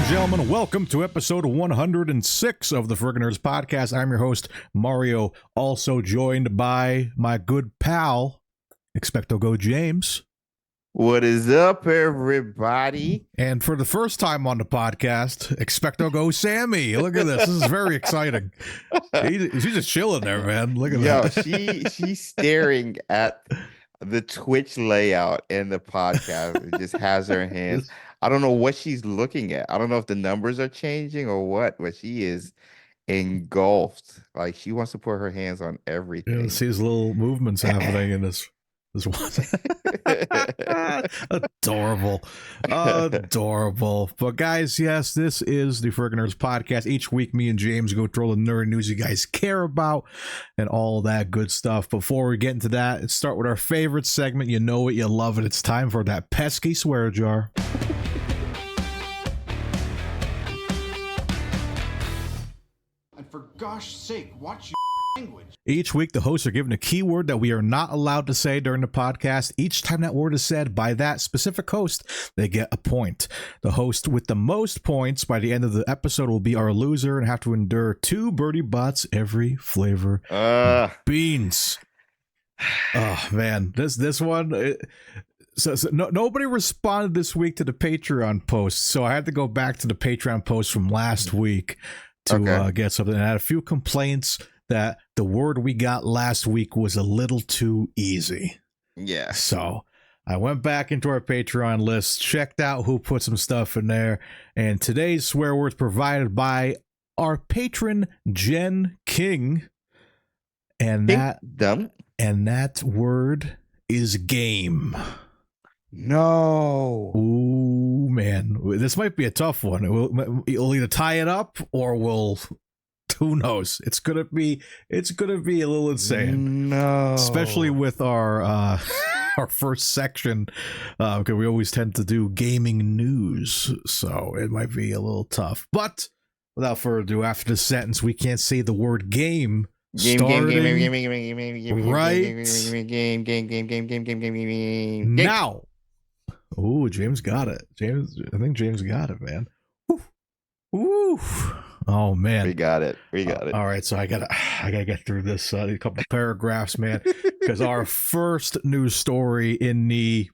Gentlemen, welcome to episode 106 of the Friggin Nerds Podcast. I'm your host, Mario, also joined by my good pal, Expecto Go James. What is up, everybody? And for the first time on the podcast, Expecto Go Sammy. Look at this. This is very exciting. She's just chilling there, man. Look at that. She's staring at the Twitch layout in the podcast. It just has her hands. I don't know what she's looking at. I don't know if the numbers are changing or what, but she is engulfed. Like, she wants to put her hands on everything. Yeah, see his little movements happening in this one. Adorable. But guys, yes, this is the Friggin Nerds Podcast. Each week, me and James go through all the nerd news you guys care about and all that good stuff. Before we get into that, let's start with our favorite segment. You know it, you love it. It's time for that pesky swear jar. For gosh sake, watch your language. Each week, the hosts are given a keyword that we are not allowed to say during the podcast. Each time that word is said by that specific host, they get a point. The host with the most points by the end of the episode will be our loser and have to endure 2 birdie bots every flavor of beans. Oh, man. This one... Nobody responded this week to the Patreon post, so I had to go back to the Patreon post from last week to get something. And I had a few complaints that the word we got last week was a little too easy. Yeah. So I went back into our Patreon list, checked out who put some stuff in there, and today's swear word is provided by our patron Jen King, and that word is game. No. Ooh, man. This might be a tough one. We'll either tie it up or who knows? It's gonna be a little insane. No. Especially with our our first section, because we always tend to do gaming news, so it might be a little tough. But without further ado, after the sentence, we can't say the word game. Now. Oh, James got it. I think James got it, man. Woo. Oh, man. We got it. All right, so I gotta get through this a couple of paragraphs, man, because our first news story in the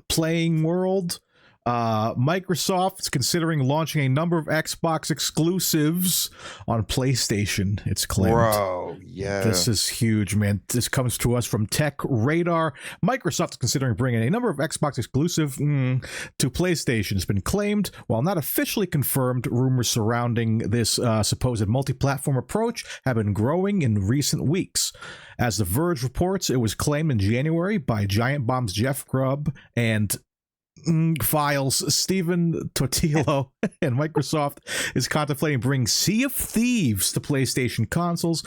playing world, Microsoft is considering launching a number of Xbox exclusives on PlayStation, it's claimed. Bro, yeah. This is huge, man. This comes to us from Tech Radar. Microsoft is considering bringing a number of Xbox exclusive to PlayStation. It's been claimed, while not officially confirmed, rumors surrounding this supposed multi-platform approach have been growing in recent weeks. As The Verge reports, it was claimed in January by Giant Bomb's Jeff Grubb and Files Stephen Totilo, and Microsoft is contemplating bringing Sea of Thieves to PlayStation consoles.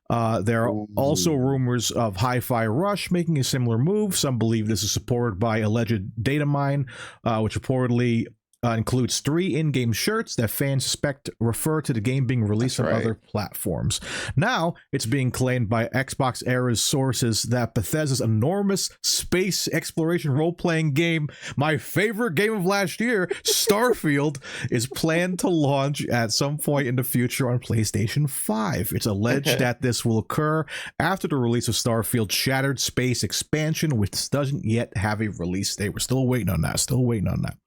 There are also rumors of Hi-Fi Rush making a similar move. Some believe this is supported by alleged data mine, which reportedly includes 3 in-game shirts that fans suspect refer to the game being released on other platforms. Now, it's being claimed by Xbox Era's sources that Bethesda's enormous space exploration role-playing game, my favorite game of last year, Starfield, is planned to launch at some point in the future on PlayStation 5. It's alleged that this will occur after the release of Starfield's Shattered Space expansion, which doesn't yet have a release date. We're still waiting on that.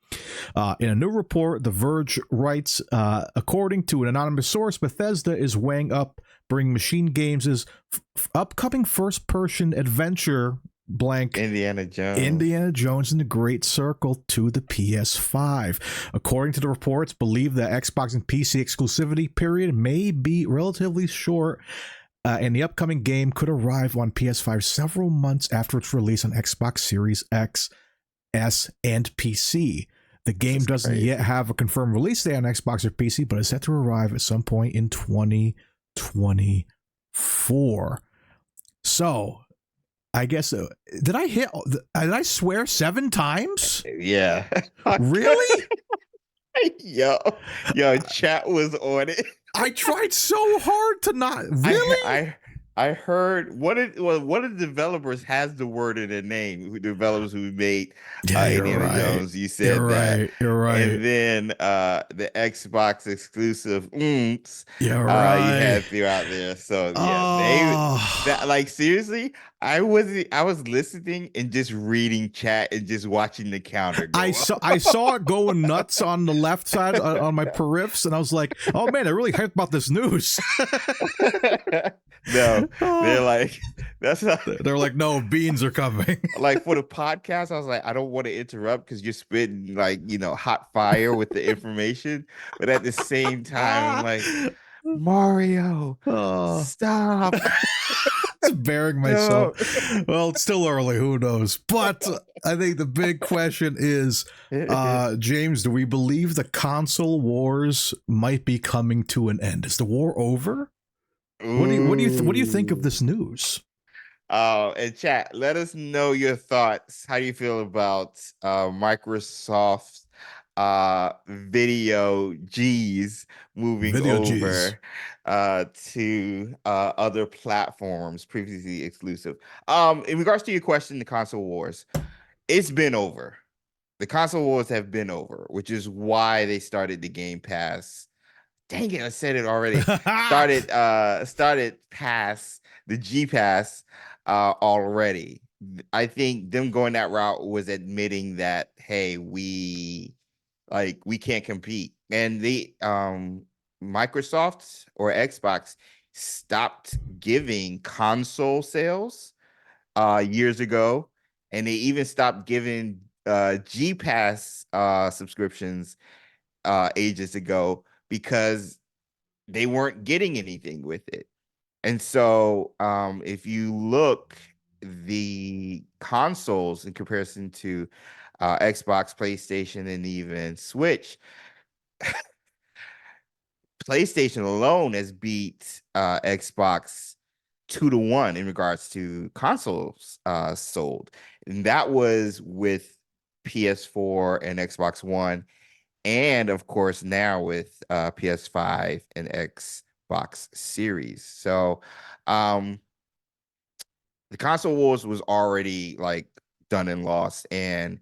In a new report, The Verge writes, according to an anonymous source, Bethesda is weighing up bringing Machine Games' upcoming first-person adventure blank Indiana Jones and the Great Circle to the PS5. According to the reports, believe that Xbox and PC exclusivity period may be relatively short, and the upcoming game could arrive on PS5 several months after its release on Xbox Series X, S, and PC. The game doesn't yet have a confirmed release date on Xbox or PC, but is set to arrive at some point in 2024. So, I guess did I swear 7 times? Yeah. Really? Yo, chat was on it. I tried so hard to not. Really? I heard one of the developers has the word in their name. Who developers who made Indiana Jones? You said that. You're right. And then the Xbox exclusive You're right. you had throughout there. So yeah, like seriously, I was listening and just reading chat and just watching the counter go I saw it going nuts on the left side on my periffs, and I was like, oh man, they're really hyped about this news. No, they're like, they're like, no, beans are coming. Like for the podcast, I was like, I don't want to interrupt because you're spitting like, hot fire with the information. But at the same time, I'm like, Mario, stop. Just bearing myself. No. Well, it's still early. Who knows? But I think the big question is, James, do we believe the console wars might be coming to an end? Is the war over? What do you think of this news? And chat, let us know your thoughts. How do you feel about Microsoft's video G's moving over to other platforms previously exclusive? In regards to your question, the console wars, it's been over. The console wars have been over, which is why they started the Game Pass. Dang it, I said it already. Started past the G Pass already. I think them going that route was admitting that, hey, we can't compete. And the Microsoft or Xbox stopped giving console sales years ago, and they even stopped giving G Pass subscriptions ages ago, because they weren't getting anything with it. And so if you look, the consoles in comparison to Xbox, PlayStation, and even Switch, PlayStation alone has beat Xbox 2-1 in regards to consoles sold. And that was with PS4 and Xbox One. And of course, now with PS5 and Xbox Series. So the console wars was already like done and lost. And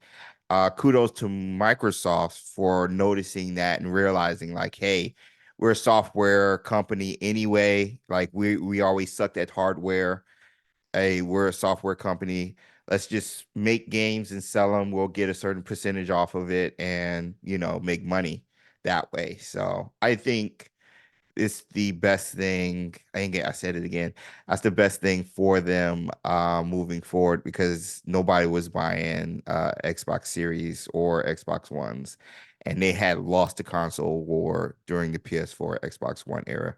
kudos to Microsoft for noticing that and realizing like, hey, we're a software company anyway. Like we always sucked at hardware. Hey, we're a software company. Let's just make games and sell them. We'll get a certain percentage off of it and, make money that way. So I think it's the best thing. I said it again. That's the best thing for them moving forward, because nobody was buying Xbox Series or Xbox Ones, and they had lost the console war during the PS4, Xbox One era.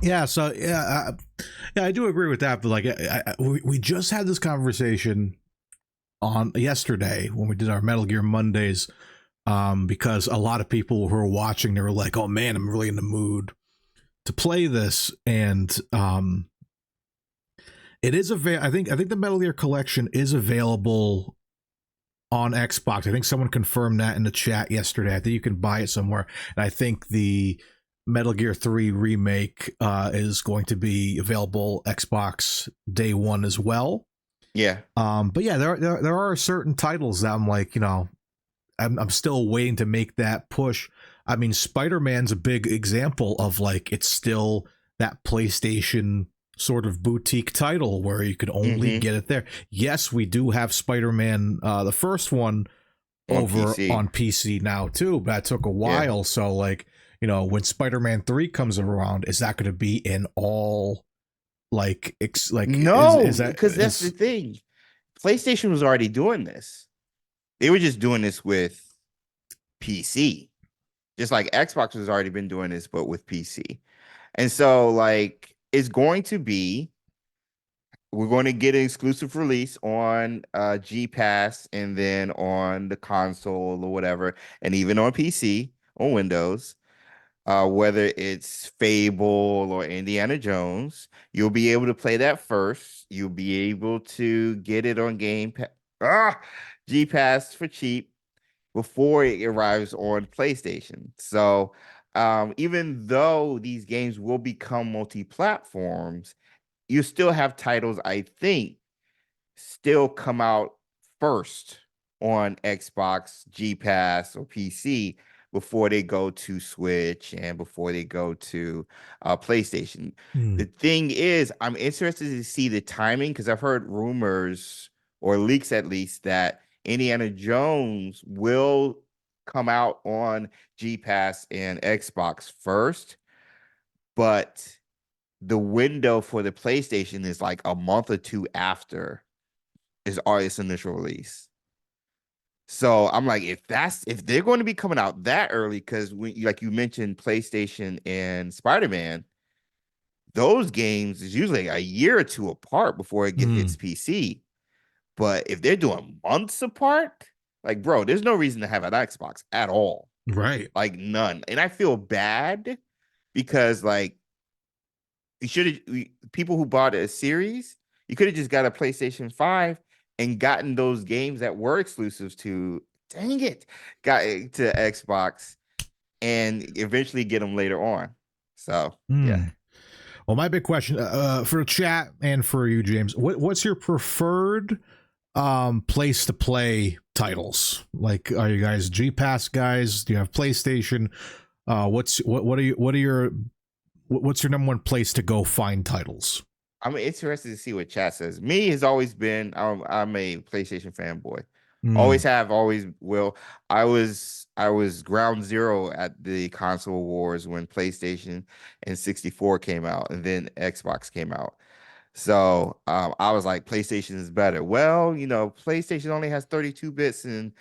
Yeah, so I do agree with that. But like, we just had this conversation on yesterday when we did our Metal Gear Mondays, because a lot of people who were watching, they were like, "Oh man, I'm really in the mood to play this," and it is I think the Metal Gear Collection is available on Xbox. I think someone confirmed that in the chat yesterday. I think you can buy it somewhere, and I think the Metal Gear 3 remake is going to be available Xbox day one as well. Yeah. But yeah, there are certain titles that I'm like, I'm still waiting to make that push. I mean, Spider-Man's a big example of like, it's still that PlayStation sort of boutique title where you could only get it there. Yes, we do have Spider-Man, the first one, over on PC now too, but that took a while. Yeah. So like, when Spider-Man 3 comes around, is that going to be in all like no? Because that's the thing. PlayStation was already doing this. They were just doing this with PC, just like Xbox has already been doing this, but with PC. And so like, it's going to be we're going to get an exclusive release on G Pass and then on the console or whatever, and even on PC on Windows. Whether it's Fable or Indiana Jones, you'll be able to play that first. You'll be able to get it on G Pass for cheap before it arrives on PlayStation. So, even though these games will become multi-platforms, you still have titles, I think, still come out first on Xbox, G Pass, or PC before they go to Switch and before they go to PlayStation. The thing is, I'm interested to see the timing because I've heard rumors or leaks at least that Indiana Jones will come out on G Pass and Xbox first, but the window for the PlayStation is like a month or two after its initial release. So I'm like, if they're going to be coming out that early, because like you mentioned, PlayStation and Spider-Man, those games is usually a year or two apart before it hits PC. But if they're doing months apart, like, bro, there's no reason to have an Xbox at all. Right. Like, none. And I feel bad because, like, people who bought a series, you could have just got a PlayStation 5 and gotten those games that were exclusives to, got to Xbox and eventually get them later on. So, yeah. Well, my big question for the chat and for you, James, what's your preferred place to play titles? Like, are you guys G Pass guys? Do you have PlayStation? What's your number one place to go find titles? I'm interested to see what chat says. Me has always been, I'm a PlayStation fanboy. Always have, always will. I was ground zero at the console wars when PlayStation and 64 came out and then Xbox came out. So I was like, PlayStation is better. Well, PlayStation only has 32 bits and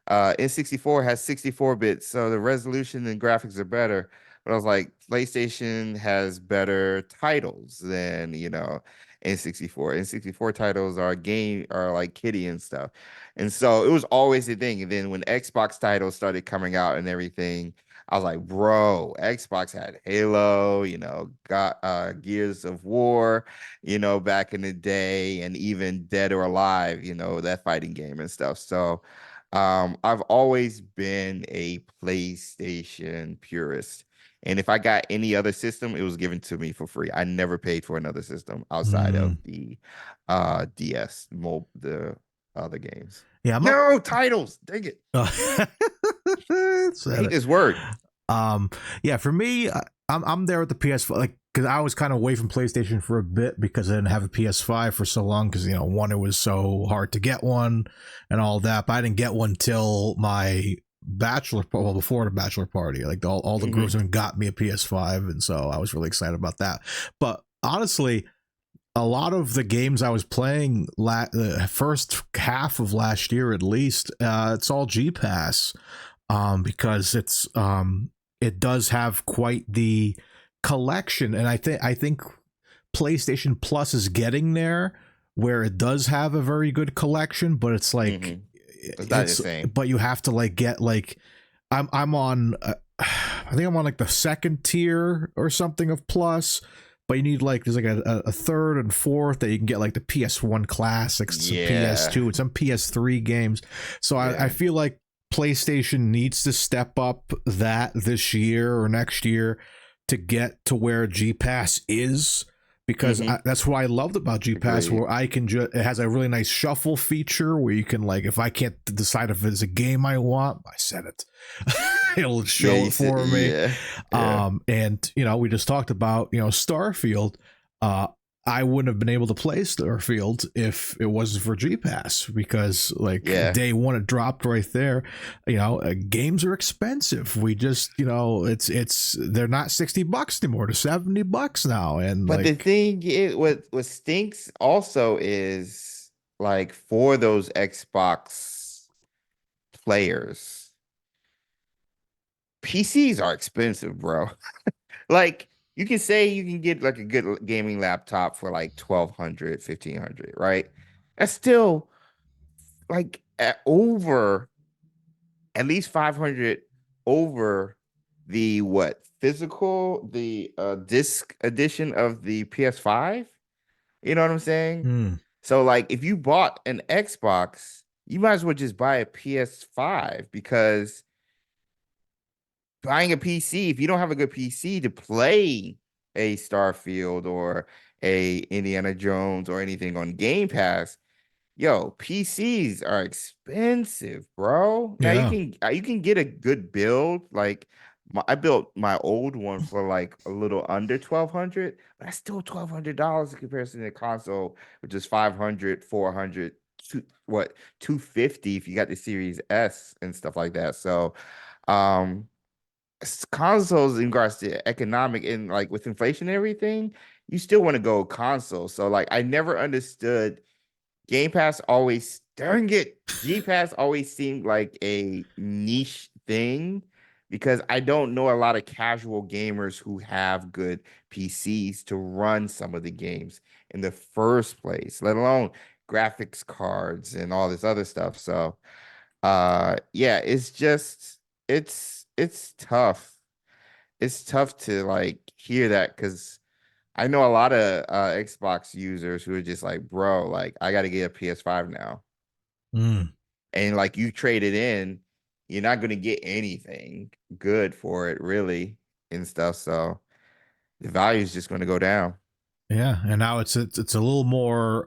N64 has 64 bits. So the resolution and graphics are better. But I was like, PlayStation has better titles than, N64. N64 titles are like Kitty and stuff. And so it was always a thing. And then when Xbox titles started coming out and everything, I was like, bro, Xbox had Halo, got Gears of War, back in the day, and even Dead or Alive, that fighting game and stuff. So I've always been a PlayStation purist. And if I got any other system, it was given to me for free. I never paid for another system outside of the DS, the other games. Yeah, no titles. Dang it. I hate this word. Yeah, for me, I'm there with the PS5, like, because I was kind of away from PlayStation for a bit because I didn't have a PS5 for so long because, one, it was so hard to get one and all that. But I didn't get one till my before the bachelor party. Like, all the groomsmen got me a PS5, and so I was really excited about that. But honestly, a lot of the games I was playing the first half of last year, at least, it's all G Pass, because it does have quite the collection, and I think PlayStation Plus is getting there where it does have a very good collection, but it's like it's not the same. But you have to like get like I'm on I think I'm on like the second tier or something of Plus, but you need like there's like a third and fourth that you can get like the PS1 classics, PS2, and some PS3 games. So I feel like PlayStation needs to step up that this year or next year to get to where G Pass is, because that's what I loved about G Pass, where I can it has a really nice shuffle feature where you can, like, if I can't decide if it's a game I want, I set it. It'll show it for me. And we just talked about Starfield. I wouldn't have been able to play Starfield if it wasn't for G Pass, because day one it dropped right there. Games are expensive. We just it's they're not $60 anymore. They're $70 now. And but the thing is, what stinks also is, like, for those Xbox players, PCs are expensive, bro. Like, you can say you can get like a good gaming laptop for like 1,200, 1,500, right? That's still like over at least 500 over the the disc edition of the PS5. You know what I'm saying? Mm. So like if you bought an Xbox, you might as well just buy a PS5 because buying a PC, if you don't have a good PC to play a Starfield or a Indiana Jones or anything on Game Pass, yo, PCs are expensive, bro. Now Yeah. you can get a good build. Like I built my old one for like a little under 1,200, but that's still $1,200 in comparison to the console, which is 500, 400, 250 if you got the Series S and stuff like that. So, consoles in regards to economic and like with inflation and everything, you still want to go console. So like I never understood Game Pass always, darn it, G Pass always seemed like a niche thing because I don't know a lot of casual gamers who have good PCs to run some of the games in the first place, let alone graphics cards and all this other stuff. So, yeah, it's just it's tough. It's tough to like hear that because I know a lot of Xbox users who are just like, bro, like I got to get a PS5 now. Mm. And like you trade it in, you're not going to get anything good for it really and stuff. So the value is just going to go down. Yeah, and now it's a little more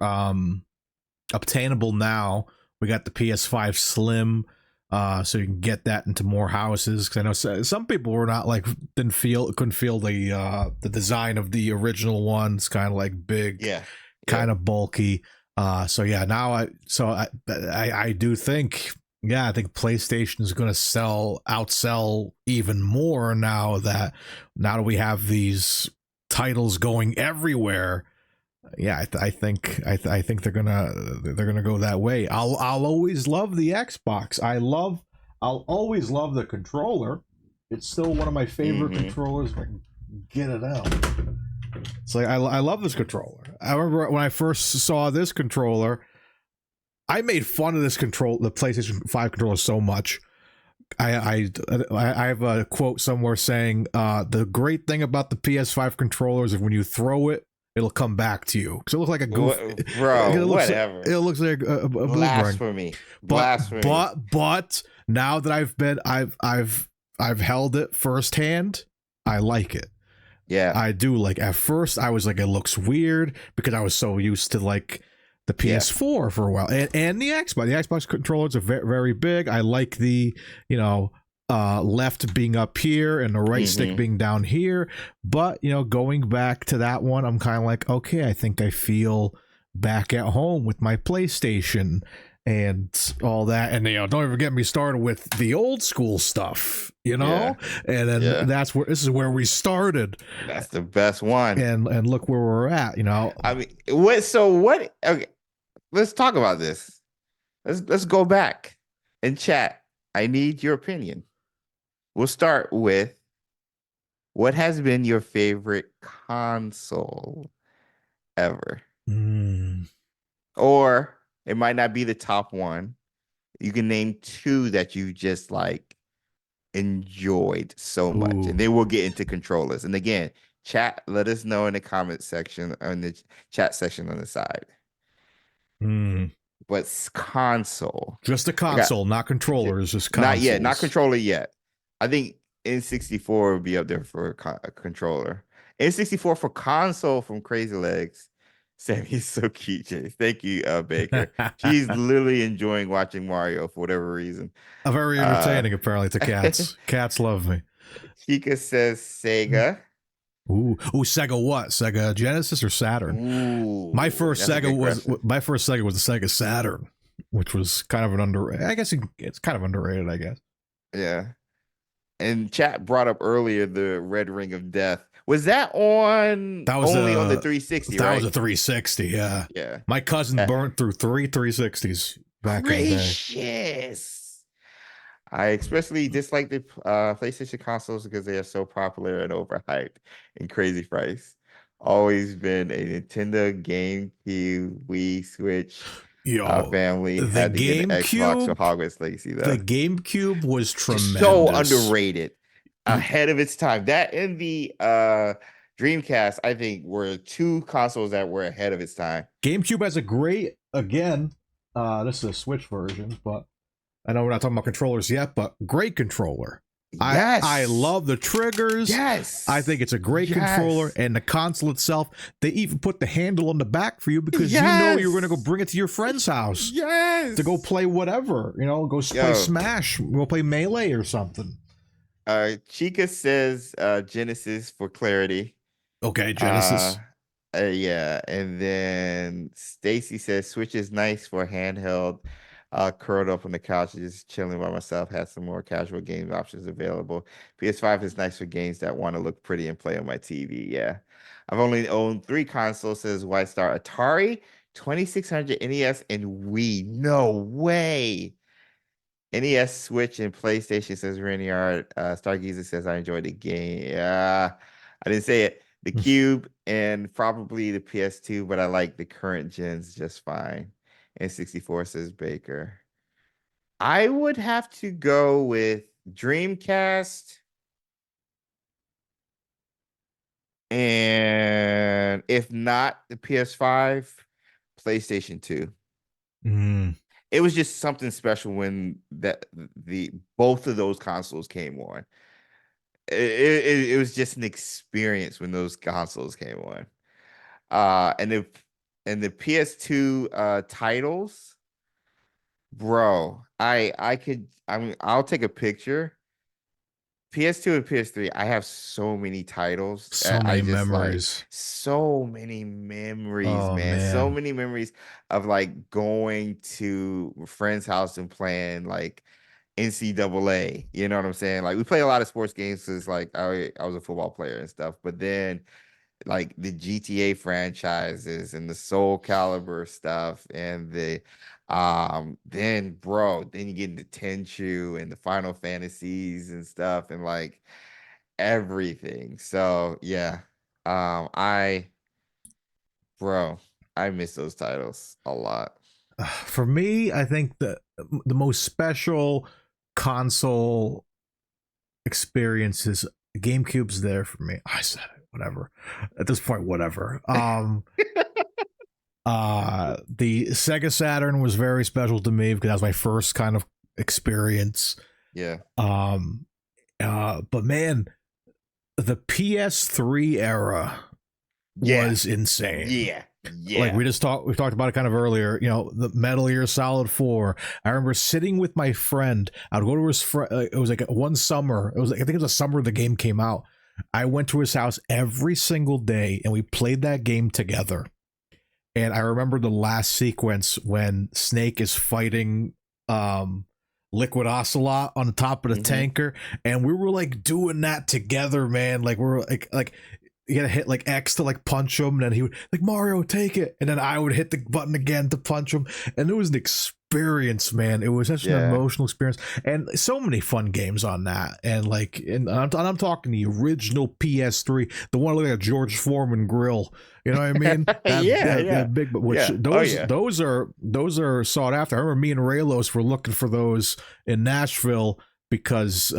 obtainable now. We got the PS5 Slim, so you can get that into more houses. Because I know some people were not like couldn't feel the design of the original ones, kind of like big, kind of bulky. So yeah, now I do think, yeah, I think PlayStation is going to outsell even more now that we have these titles going everywhere. Yeah, I think they're gonna go that way. I'll always love the Xbox. I'll always love the controller. It's still one of my favorite controllers. If I can get it out. It's like I love this controller. I remember when I first saw this controller, I made fun of the PlayStation 5 controller so much. I have a quote somewhere saying the great thing about the PS5 controller is when you throw it, it'll come back to you because it looks like a goof, bro. Whatever. It looks like a boomerang. Blasphemy. But now that I've held it firsthand, I like it. Yeah, I do. Like at first, I was like, it looks weird because I was so used to like the PS4 for a while and the Xbox. The Xbox controllers are very, very big. I like the left being up here and the right stick being down here. But going back to that one, I'm kind of like, okay, I think I feel back at home with my PlayStation and all that. And don't even get me started with the old school stuff, and then this is where we started. That's the best one. And look where we're at. I mean, what? Okay, let's talk about this. Let's go back and chat. I need your opinion. We'll start with what has been your favorite console ever? Or it might not be the top one. You can name two that you just like enjoyed so much. Ooh. And then we'll get into controllers. And again, chat, let us know in the comment section, in the chat section on the side. But console. Just a console, not controllers, just consoles. Not yet, not controller yet. I think N64 would be up there for a controller. N64 for console from Crazy Legs. Sammy's so cute, Jay. Thank you, Baker. She's literally enjoying watching Mario for whatever reason. Very entertaining, apparently, to cats. Cats love me. Chica says Sega. Ooh, Sega what? Sega Genesis or Saturn? Ooh, my first Sega was the Sega Saturn, which was kind of an underrated. I guess it's kind of underrated, I guess. Yeah. And chat brought up earlier the Red Ring of Death. Was that on? That was only on the 360. That right? was a 360. Yeah. Yeah. My cousin burnt through 3 360s back in the day. Gracious. I especially dislike the PlayStation consoles because they are so popular and overhyped and crazy price. Always been a Nintendo, GameCube, Wii, Switch Yo, family. the Had to get an Xbox for GameCube, Hogwarts Legacy the though. GameCube was Just so tremendous. underrated, ahead of its time. That and the Dreamcast, I think, were two consoles that were ahead of its time. GameCube has a great, again, this is a Switch version, but I know we're not talking about controllers yet, but great controller. Yes. I love the triggers. Yes. I think it's a great controller, and the console itself. They even put the handle on the back for you because you know you're going to go bring it to your friend's house. Yes. To go play whatever, go play Smash, go play Melee or something. Chica says Genesis for clarity. Okay, Genesis. Yeah, and then Stacy says Switch is nice for handheld. Curled up on the couch, just chilling by myself. Had some more casual game options available. PS5 is nice for games that want to look pretty and play on my TV. Yeah, I've only owned 3 consoles. Says White Star, Atari, 2600, NES, and Wii. No way. NES, Switch, and PlayStation, says Rainiard. Stargazer says I enjoyed the game. Yeah, I didn't say it. The Cube and probably the PS2, but I like the current gens just fine. And 64, says Baker. I would have to go with Dreamcast. And if not the PS5, PlayStation 2. It was just something special when both of those consoles came on. It was just an experience when those consoles came on. And the PS2 titles, bro, I'll take a picture. PS2 and PS3, I have so many titles. So many memories. So many memories, Oh, man. So many memories of like going to a friend's house and playing like NCAA. You know what I'm saying? Like we play a lot of sports games because like I was a football player and stuff. But then like the GTA franchises and the Soul Calibur stuff and the then you get into Tenchu and the Final Fantasies and stuff and like everything. So yeah, I miss those titles a lot. For me, I think the most special console experience is GameCube's there for me. I said it, whatever. At this point, whatever. The Sega Saturn was very special to me because that was my first kind of experience. Yeah. But man, the PS3 era was insane. Yeah. Like we talked about it kind of earlier, the Metal Gear Solid 4. I remember sitting with my friend. I'd go to his friend. It was like one summer. I think it was the summer the game came out. I went to his house every single day and we played that game together. And I remember the last sequence when Snake is fighting Liquid Ocelot on the top of the tanker, and we were like doing that together, man. Like we're like you gotta hit like X to like punch him, and then he would like, Mario, take it, and then I would hit the button again to punch him, and it was an experience, man. It was such an emotional experience, and so many fun games on that. And like, and I'm talking the original PS3, the one like a George Foreman grill. You know what I mean? That big, those are sought after. I remember me and Raylos were looking for those in Nashville because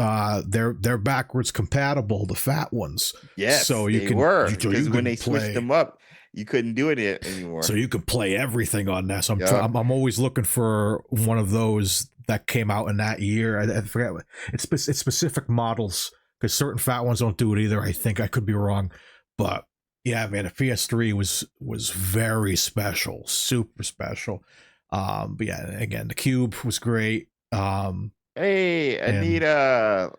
they're backwards compatible, the fat ones. Yes, so you can because when they switched them up, you couldn't do it anymore. So you could play everything on that. So I'm always looking for one of those that came out in that year. I forget it's specific models because certain fat ones don't do it either. I think I could be wrong, but yeah, man, the PS3 was very special, super special. But yeah, again, the Cube was great. Hey, Anita,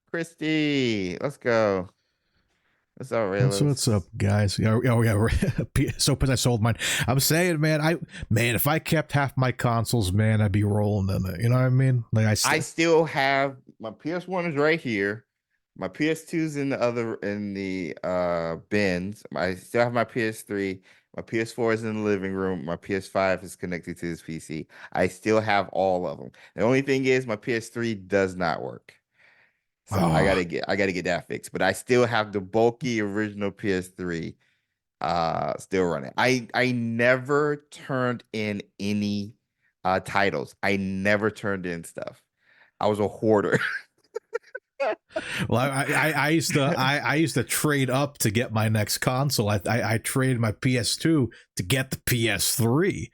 Christy, let's go. What's up, Ray? What's up, guys? Oh yeah, so because I sold mine. I'm saying, man, if I kept half my consoles, man, I'd be rolling in it. You know what I mean? Like I still have my PS1 is right here. My PS2's in the bins. I still have my PS3. My PS4 is in the living room. My PS5 is connected to this PC. I still have all of them. The only thing is my PS3 does not work. So I Oh, gotta get that fixed. But I still have the bulky original PS3 still running. I never turned in any titles. I never turned in stuff. I was a hoarder. well, I used to trade up to get my next console. I traded my PS2 to get the PS3.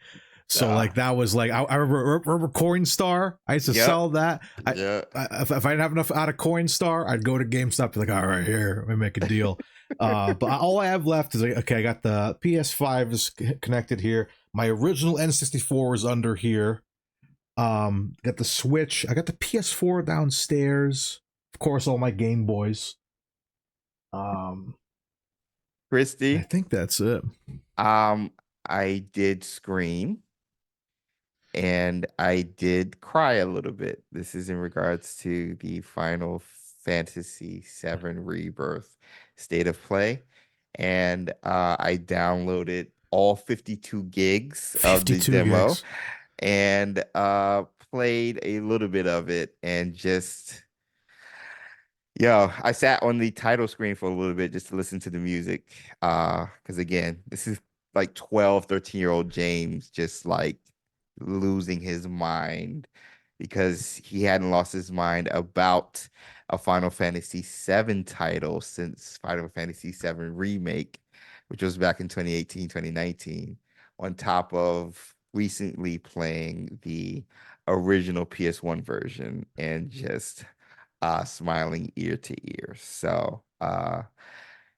So like that was like I remember Coinstar. I used to sell that. If I didn't have enough out of Coinstar, I'd go to GameStop. Be like, all right, here, let me make a deal. But all I have left is like, okay, I got the PS5 is connected here. My original N64 is under here. Got the Switch. I got the PS4 downstairs. Of course, all my Game Boys. Christy, I think that's it. I did scream and I did cry a little bit. This is in regards to the Final Fantasy VII Rebirth State of Play. And I downloaded all 52 gigs of the demo gigs. and played a little bit of it and just I sat on the title screen for a little bit just to listen to the music. Because again, this is like 12, 13-year-old James just like losing his mind because he hadn't lost his mind about a Final Fantasy VII title since Final Fantasy VII Remake, which was back in 2018, 2019, on top of recently playing the original PS1 version and just smiling ear to ear. So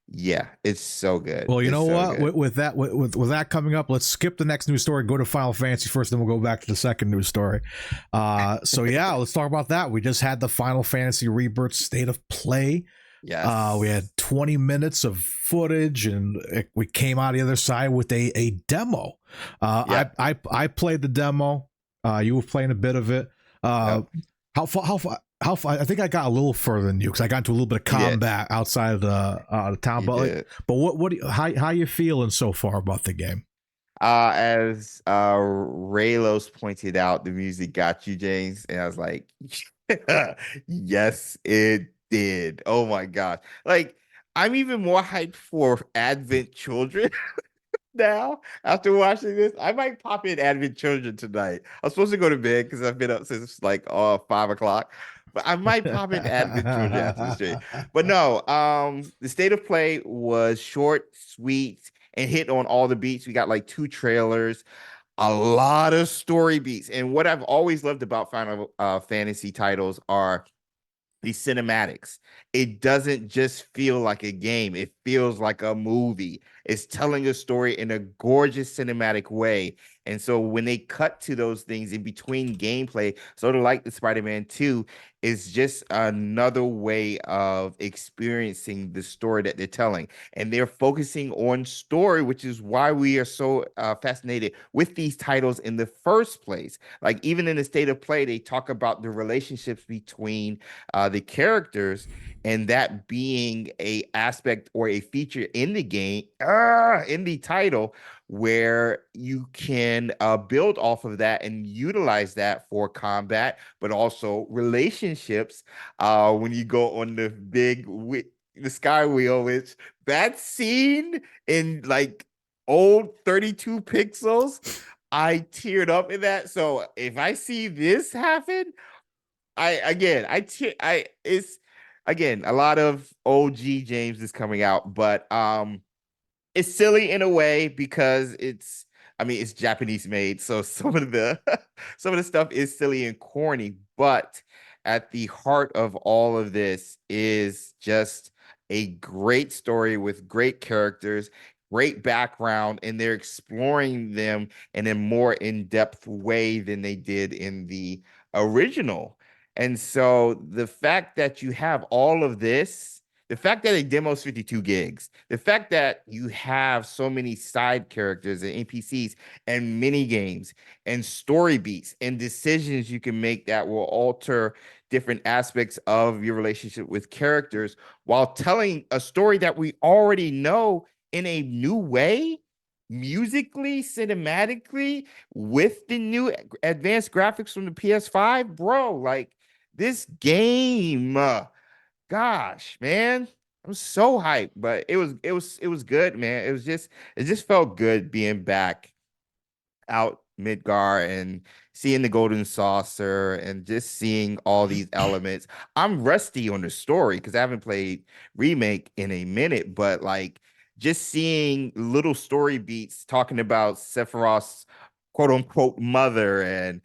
yeah, it's so good. Well, you know so what? With that coming up, let's skip the next news story. Go to Final Fantasy first, then we'll go back to the second news story. So yeah, let's talk about that. We just had the Final Fantasy Rebirth State of Play. Yes. We had 20 minutes of footage, and we came out the other side with a demo. I played the demo. You were playing a bit of it. How far? I think I got a little further than you because I got into a little bit of combat outside of the town. But what how you feeling so far about the game? As Raylos pointed out, the music got you, James, and I was like, yes, it did. Oh my gosh! Like I'm even more hyped for Advent Children now after watching this. I might pop in Advent Children tonight. I was supposed to go to bed because I've been up since like 5 o'clock. But I might pop in Advent Children after the stream. But no, the State of Play was short, sweet, and hit on all the beats. We got like 2 trailers, a lot of story beats. And what I've always loved about Final Fantasy titles are the cinematics. It doesn't just feel like a game. It feels like a movie. It's telling a story in a gorgeous cinematic way. And so when they cut to those things in between gameplay, sort of like the Spider-Man 2, is just another way of experiencing the story that they're telling. And they're focusing on story, which is why we are so fascinated with these titles in the first place. Like even in the State of Play, they talk about the relationships between the characters, and that being a aspect or a feature in the game, in the title, where you can build off of that and utilize that for combat, but also relationships. When you go on the the sky wheel, which that scene in like old 32 pixels, I teared up in that. So if I see this happen, it's again a lot of OG James is coming out, but it's silly in a way because it's Japanese made, so some of the stuff is silly and corny, but at the heart of all of this is just a great story with great characters, great background, and they're exploring them in a more in-depth way than they did in the original. And so the fact that you have all of this, the fact that a demo's 52 gigs, the fact that you have so many side characters and NPCs and mini games and story beats and decisions you can make that will alter different aspects of your relationship with characters while telling a story that we already know in a new way. musically, cinematically, with the new advanced graphics from the PS5, bro, like this game, gosh, man, I'm so hyped. But it was good, man. It just felt good being back out Midgar and seeing the golden saucer and just seeing all these elements. I'm rusty on the story because I haven't played remake in a minute, but like just seeing little story beats talking about Sephiroth's quote unquote mother and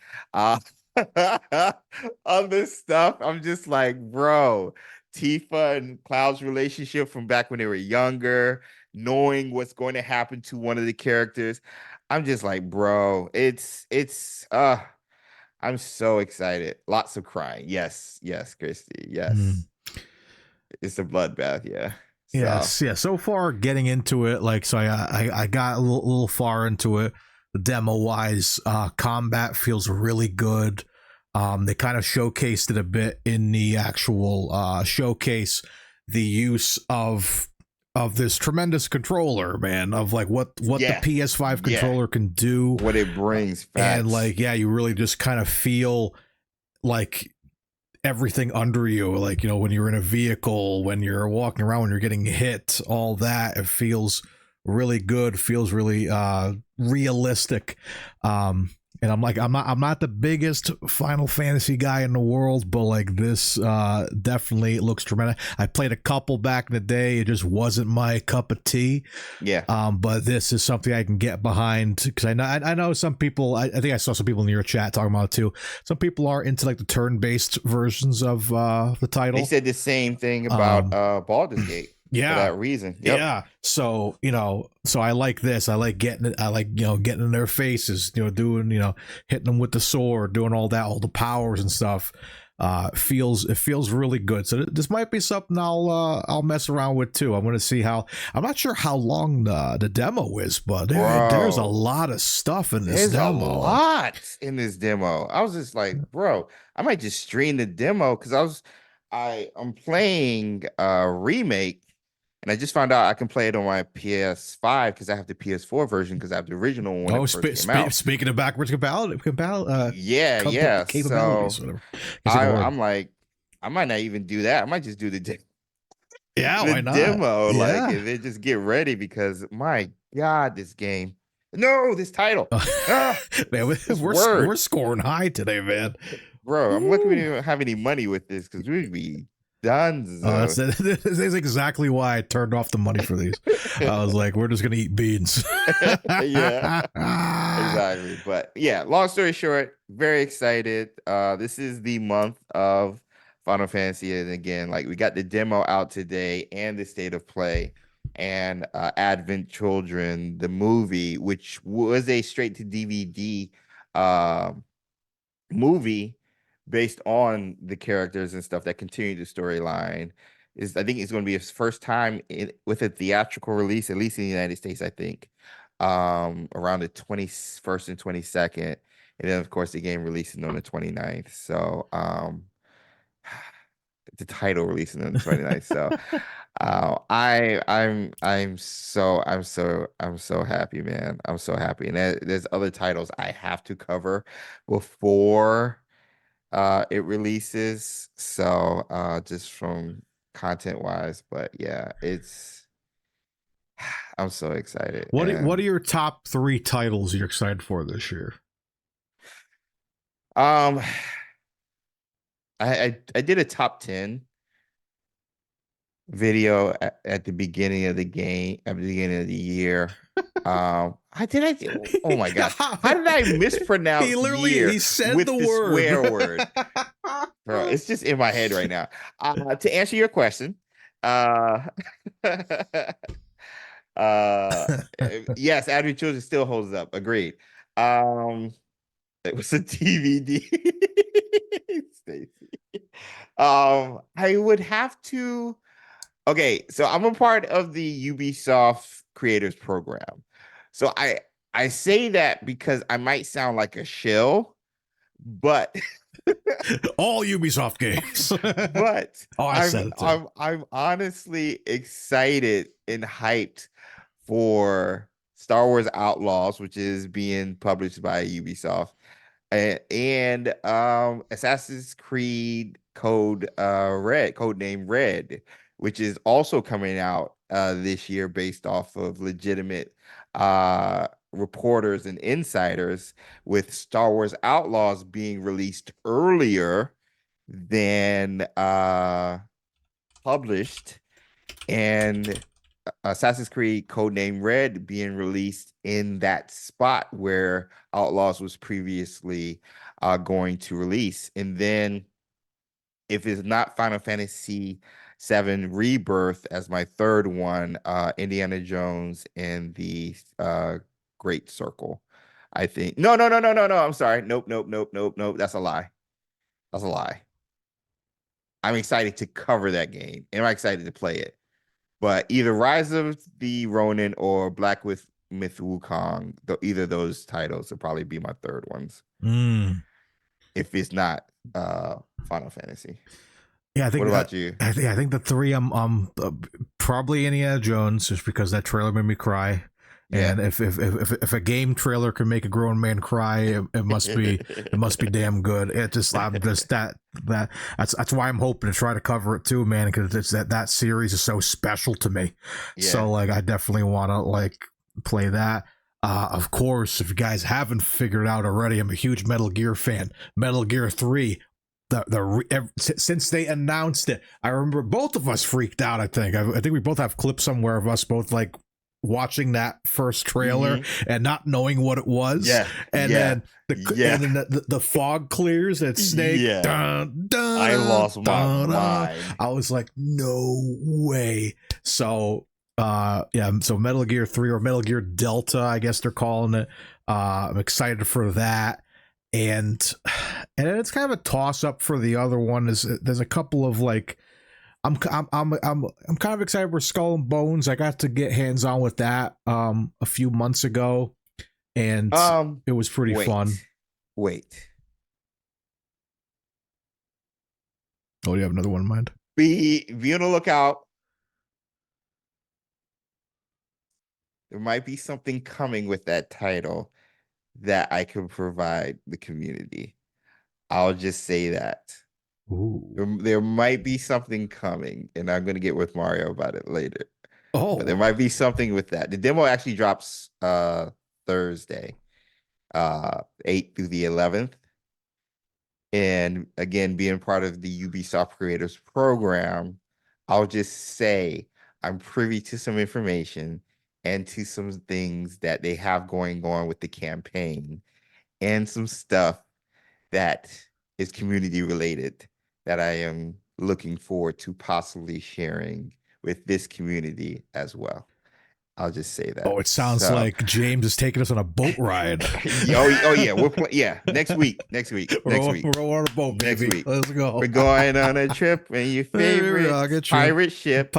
other stuff. I'm just like, bro, Tifa and Cloud's relationship from back when they were younger, knowing what's going to happen to one of the characters. I'm just like, bro, I'm so excited. Lots of crying. Yes, Christy. Yes. It's a bloodbath, yeah. Yes, yeah. So far, getting into it, like, so I got a little far into it. Demo wise, combat feels really good. They kind of showcased it a bit in the actual showcase, the use of this tremendous controller, man, of like what the PS5 controller can do, what it brings, facts. And like, yeah, you really just kind of feel like everything under you, like, you know, when you're in a vehicle, when you're walking around, when you're getting hit, all that, it feels really good, feels really realistic. And I'm like, I'm not the biggest Final Fantasy guy in the world, but like this definitely looks tremendous. I played a couple back in the day. It just wasn't my cup of tea. Yeah. But this is something I can get behind because I know some people. I think I saw some people in your chat talking about it too. Some people are into like the turn-based versions of the title. They said the same thing about Baldur's Gate. Yeah, for that reason. Yep. Yeah. So, you know, so I like this. I like getting it. I like, you know, getting in their faces, you know, doing, you know, hitting them with the sword, doing all that, all the powers and stuff. It feels really good. So this might be something I'll mess around with too. I'm going to see how. I'm not sure how long the demo is, but there's a lot of stuff in this demo. There's a lot in this demo. I was just like, bro, I might just stream the demo because I'm playing remake. And I just found out I can play it on my PS5 because I have the PS4 version because I have the original one. Oh, speaking of backwards capabilities, so I'm like, I might not even do that. I might just do the why not? demo, like, if it just get ready because my God, this game. No, this title. Man, we're scoring high today, man. Bro, I'm lucky we didn't have any money with this because we'd be done. That's exactly why I turned off the money for these. I was like, we're just gonna eat beans. Yeah, exactly. But yeah, long story short, very excited. This is the month of Final Fantasy, and again, like, we got the demo out today and the state of play, and Advent Children, the movie, which was a straight to DVD movie based on the characters and stuff that continue the storyline. I think it's going to be his first time with a theatrical release, at least in the United States, I think, around the 21st and 22nd. And then, of course, the game releasing on the 29th. So the title releasing on the 29th. So I'm so happy, man. I'm so happy. And there's other titles I have to cover before it releases, so just from content wise, but yeah, I'm so excited. What are your top 3 titles you're excited for this year? I did a top 10 video at the beginning of the year. Oh my God, how did I mispronounce he said with the word swear word? Bro, it's just in my head right now. To answer your question, yes, Advent Children still holds up. Agreed. It was a DVD. Stacy. I would have to. Okay, so I'm a part of the Ubisoft Creators Program. So I say that because I might sound like a shill, but all Ubisoft games. But I'm honestly excited and hyped for Star Wars Outlaws, which is being published by Ubisoft, and Assassin's Creed Codename Red, which is also coming out this year based off of legitimate reporters and insiders, with Star Wars Outlaws being released earlier than published, and Assassin's Creed Codename Red being released in that spot where Outlaws was previously going to release. And then if it's not Final Fantasy VII Rebirth as my third one, Indiana Jones and the Great Circle, I think. No. I'm sorry. Nope. That's a lie. I'm excited to cover that game, and I'm excited to play it. But either Rise of the Ronin or Black Myth Wukong, either of those titles will probably be my third ones. If it's not Final Fantasy. Yeah, I think. What about you? I think the three. I'm probably Indiana Jones, just because that trailer made me cry. Yeah. And if a game trailer can make a grown man cry, it must be damn good. That's why I'm hoping to try to cover it too, man, because it's that series is so special to me. Yeah. So like I definitely want to like play that. Of course, if you guys haven't figured it out already, I'm a huge Metal Gear fan. Metal Gear 3. Since they announced it, I remember both of us freaked out. I think we both have clips somewhere of us both like watching that first trailer and not knowing what it was. And then the fog clears and Snake. I lost my mind. I was like, no way. So so Metal Gear 3 or Metal Gear Delta, I guess they're calling it. I'm excited for that. And it's kind of a toss up for the other one. There's a couple of like, I'm kind of excited for Skull and Bones. I got to get hands on with that a few months ago, and it was pretty fun. Wait. Oh, do you have another one in mind? Be on the lookout. There might be something coming with that title that I can provide the community. I'll just say that. Ooh. There might be something coming, and I'm going to get with Mario about it later. But there might be something with that. The demo actually drops Thursday, 8th through the 11th. And again, being part of the Ubisoft Creators Program, I'll just say I'm privy to some information and to some things that they have going on with the campaign, and some stuff that is community related that I am looking forward to possibly sharing with this community as well. I'll just say that. Oh, it sounds like James is taking us on a boat ride. oh yeah, next week. We're on a boat, baby. Next week. Let's go. We're going on a trip in your favorite pirate ship.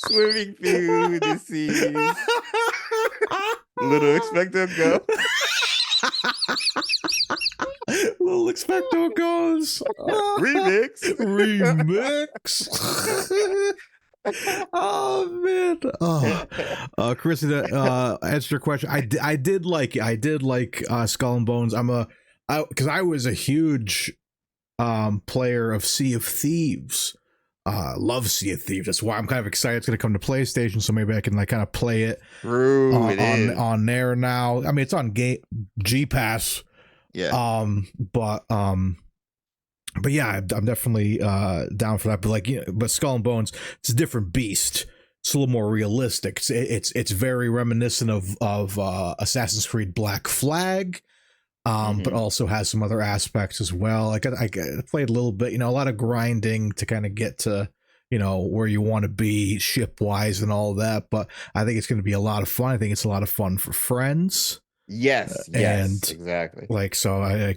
Swimming through the seas. Little Expecto Go. Little Expecto Goes. Remix. Oh man. Krysten, answer your question. I did like Skull and Bones. Because I was a huge player of Sea of Thieves. Love Sea of Thieves. That's why I'm kind of excited it's going to come to PlayStation, so maybe I can like kind of play it on there now. I mean, it's on G Pass. Yeah. But yeah, I'm definitely down for that. But but Skull and Bones, it's a different beast. It's a little more realistic. It's very reminiscent of Assassin's Creed Black Flag. But also has some other aspects as well. I played a little bit, a lot of grinding to kind of get to, where you want to be ship wise and all that. But I think it's going to be a lot of fun. I think it's a lot of fun for friends. Yes, exactly. Like, so I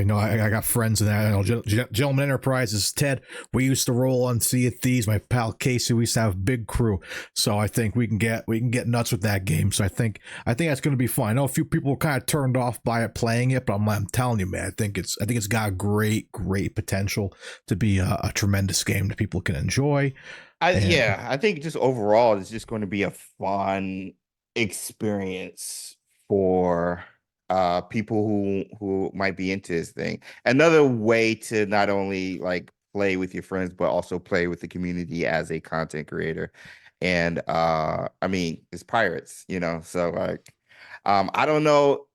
know I got friends in that. Gentleman Enterprises, Ted. We used to roll on Sea of Thieves. My pal Casey, we used to have a big crew. So I think we can get nuts with that game. So I think that's going to be fun. I know a few people were kind of turned off by it playing it, but I'm telling you, man, I think it's got great potential to be a tremendous game that people can enjoy. I think just overall it's just going to be a fun experience for people who might be into this thing. Another way to not only like play with your friends, but also play with the community as a content creator. And I mean, it's pirates, so like I don't know.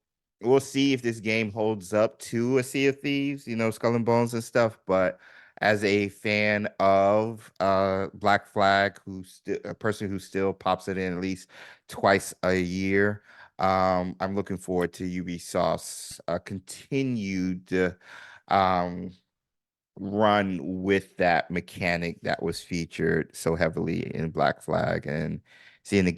We'll see if this game holds up to a Sea of Thieves, Skull and Bones and stuff. But as a fan of Black Flag, a person who still pops it in at least twice a year, I'm looking forward to Ubisoft's continued run with that mechanic that was featured so heavily in Black Flag, and seeing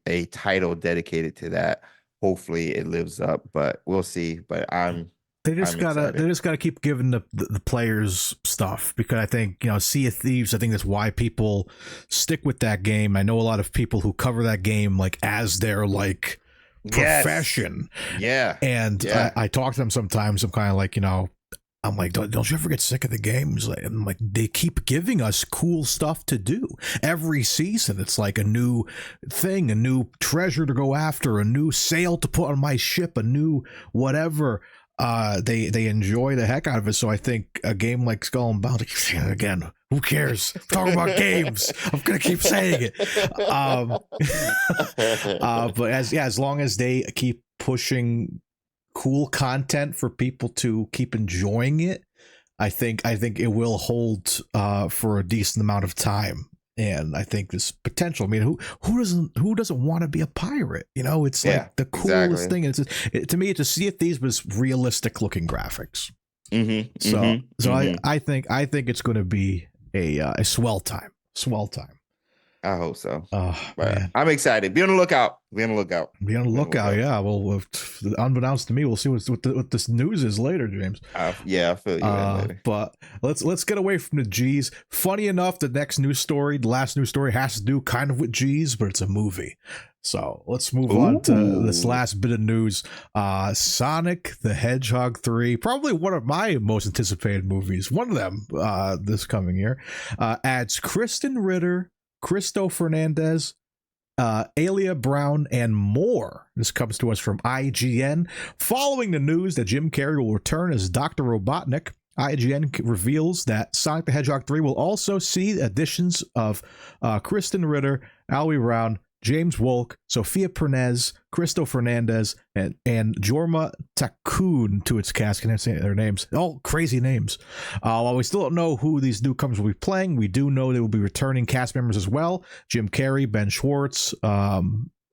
a title dedicated to that. Hopefully it lives up, but we'll see. But they just gotta keep giving the players stuff, because I think Sea of Thieves, I think that's why people stick with that game. I know a lot of people who cover that game like as their like profession. And I talk to them sometimes. I'm kind of like, I'm like, don't you ever get sick of the games? I'm like, they keep giving us cool stuff to do every season. It's like a new thing, a new treasure to go after, a new sail to put on my ship, a new whatever. They enjoy the heck out of it. So I think a game like Skull and Bones, again, who cares? Talking about games. I'm gonna keep saying it. But as long as they keep pushing cool content for people to keep enjoying it, I think it will hold for a decent amount of time. And I think this potential. I mean, who doesn't want to be a pirate? It's like the coolest thing. To me, it's a Sea of Thieves, but it's realistic looking graphics. I think it's going to be a swell time. I hope so. But man. I'm excited. Be on the lookout. Yeah. Well, unbeknownst to me, we'll see what this news is later, James. I feel you later. But let's get away from the G's. Funny enough, the last news story has to do kind of with G's, but it's a movie. So let's move on to this last bit of news. Sonic the Hedgehog 3, probably one of my most anticipated movies. One of them this coming year, adds Krysten, Ritter, Cristo, Fernández, Alyla, Browne, and more. This comes to us from IGN. Following the news that Jim Carrey will return as Dr. Robotnik, IGN reveals that Sonic the Hedgehog 3 will also see additions of Krysten Ritter, Alyla Browne, James Wolk, Sophia Perez, Cristo Fernández, and Jorma Takun to its cast. Can I say their names? All crazy names. While we still don't know who these newcomers will be playing, we do know they will be returning cast members as well. Jim Carrey, Ben Schwartz,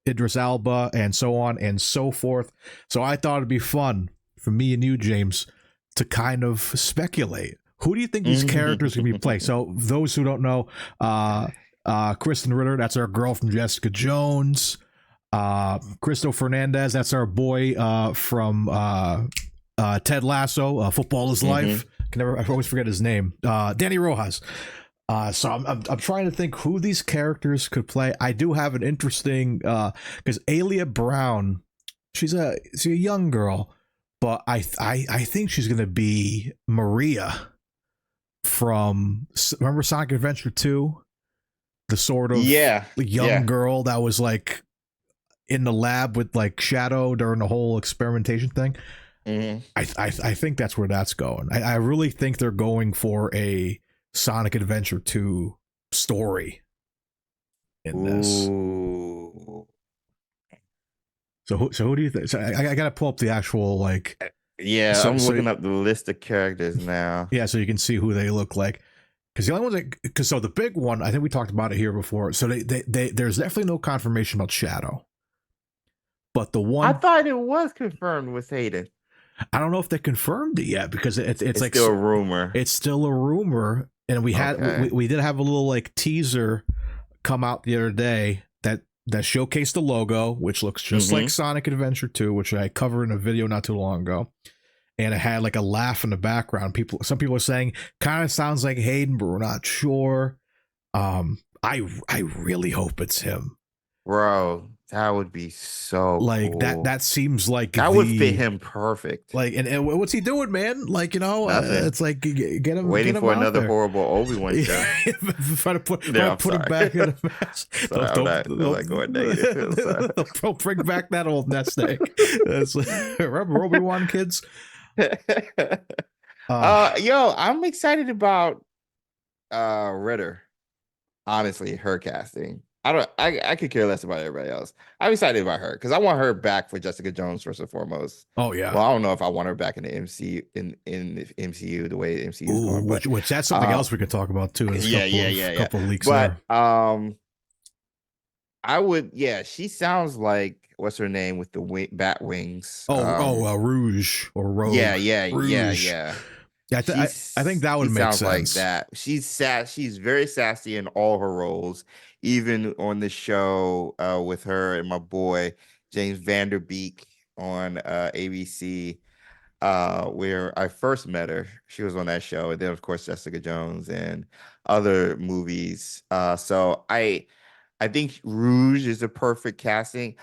Idris Elba, and so on and so forth. So I thought it'd be fun for me and you, James, to kind of speculate. Who do you think these characters are going to be playing? So those who don't know, Krysten Ritter, that's our girl from Jessica Jones. Cristo Fernández, that's our boy from Ted Lasso, Football is Life. I always forget his name. Danny Rojas. So I'm trying to think who these characters could play. I do have an interesting because Alyla Browne, she's a young girl, but I think she's gonna be Maria from, remember Sonic Adventure 2? The sort of young girl that was like in the lab with like Shadow during the whole experimentation thing. I think that's where that's going. I really think they're going for a Sonic Adventure 2 story in this. So who do you think? So I gotta pull up the actual like. Yeah, I'm looking up the list of characters now. Yeah, so you can see who they look like. Because the only ones so the big one, I think we talked about it here before. So there's definitely no confirmation about Shadow. But the one, I thought it was confirmed with Hayden. I don't know if they confirmed it yet, because it's like still a rumor. It's still a rumor, and we did have a little like teaser come out the other day that showcased the logo, which looks just like Sonic Adventure 2, which I covered in a video not too long ago. And it had like a laugh in the background. Some people are saying kind of sounds like Hayden, but we're not sure. I really hope it's him. Bro, that would be so Like cool. that seems like that would fit him perfect. Like, and what's he doing, man? Like, Nothing. it's like get him Waiting get him for out another there. horrible Obi-Wan show. Trying to put I'm him sorry. back in a mess. Sorry, I'm not going negative. I'm sorry. They'll bring back that old nest egg. Remember Obi-Wan, kids? Yo, I'm excited about Ritter. Honestly, her casting. I could care less about everybody else. I'm excited about her because I want her back for Jessica Jones first and foremost. Oh yeah. Well, I don't know if I want her back in the MCU in the MCU the way the MCU is going. Which that's something else we could talk about too. Couple of leaks but there. I would. Yeah, she sounds like what's her name with the bat wings. Rouge or Rogue. Rouge. Yeah, I think that would make sense. Like that. She's very sassy in all her roles, even on the show with her and my boy James Vanderbeek on ABC, where I first met her. She was on that show, and then of course Jessica Jones and other movies. So I think Rouge is a perfect casting.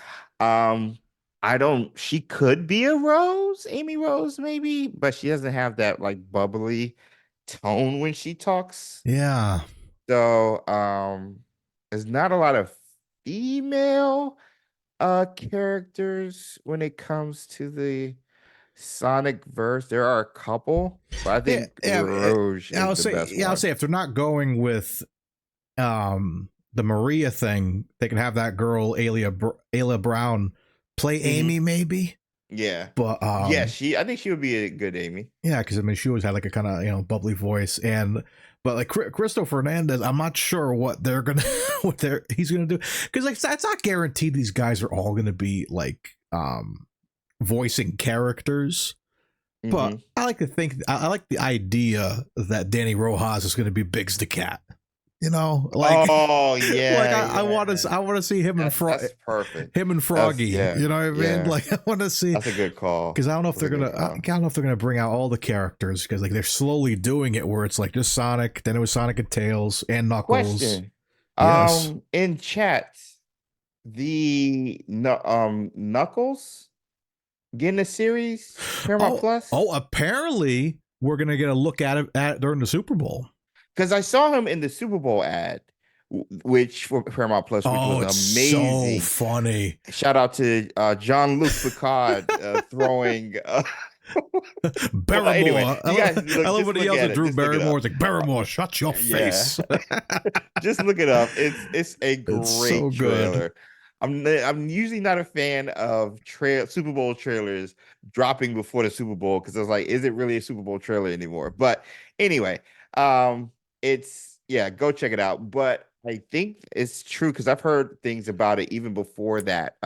She could be a Rose, Amy Rose, maybe, but she doesn't have that like bubbly tone when she talks. Yeah. So, there's not a lot of female characters when it comes to the Sonic verse. There are a couple, but I think Rouge is the best one. I'll say if they're not going with the Maria thing, they can have that girl Alyla Browne play Amy, maybe. Yeah, but I think she would be a good Amy. Yeah, because I mean, she always had like a kind of bubbly voice, but like Cristo Fernández, I'm not sure what he's gonna do, because like that's not guaranteed. These guys are all gonna be like voicing characters, but I like to think I like the idea that Danny Rojas is gonna be Biggs the Cat. Like, oh yeah, like I want to see him and Froggy. That's perfect. Him and Froggy. You know what I mean? Yeah. Like I want to see. That's a good call. Because I don't know if they're gonna. I don't know if they're gonna bring out all the characters, because like they're slowly doing it where it's like just Sonic, then it was Sonic and Tails and Knuckles. Question. Yes. In chat, the Knuckles getting a series Paramount Plus. Oh, apparently we're gonna get a look at it during the Super Bowl. Because I saw him in the Super Bowl ad, which for Paramount Plus, which was amazing. So funny. Shout out to Jean-Luc Picard throwing Barrymore. Well, anyway, I love when he yells at Drew Barrymore. It's like, Barrymore, shut your face. Just look it up. It's a great trailer. I'm usually not a fan of Super Bowl trailers dropping before the Super Bowl, because I was like, is it really a Super Bowl trailer anymore? But anyway, go check it out. But I think it's true, because I've heard things about it even before that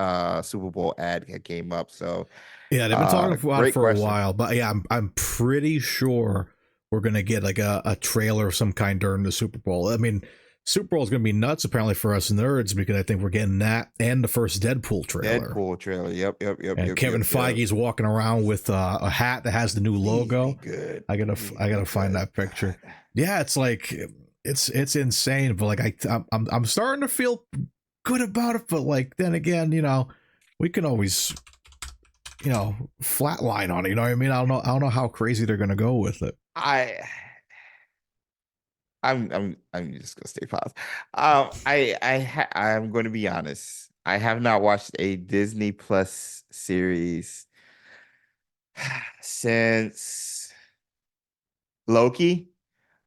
Super Bowl ad came up. So yeah, they've been talking about it for a while. But yeah, I'm pretty sure we're gonna get like a trailer of some kind during the Super Bowl. I mean, Super Bowl is going to be nuts apparently for us nerds, because I think we're getting that and the first Deadpool trailer. Yep. And Kevin Feige's walking around with a hat that has the new logo. Good. I gotta find that picture. Yeah, it's like it's insane, but like I'm starting to feel good about it. But like then again, we can always flatline on it. You know what I mean? I don't know how crazy they're going to go with it. I'm just gonna stay positive. I'm going to be honest. I have not watched a Disney Plus series since Loki.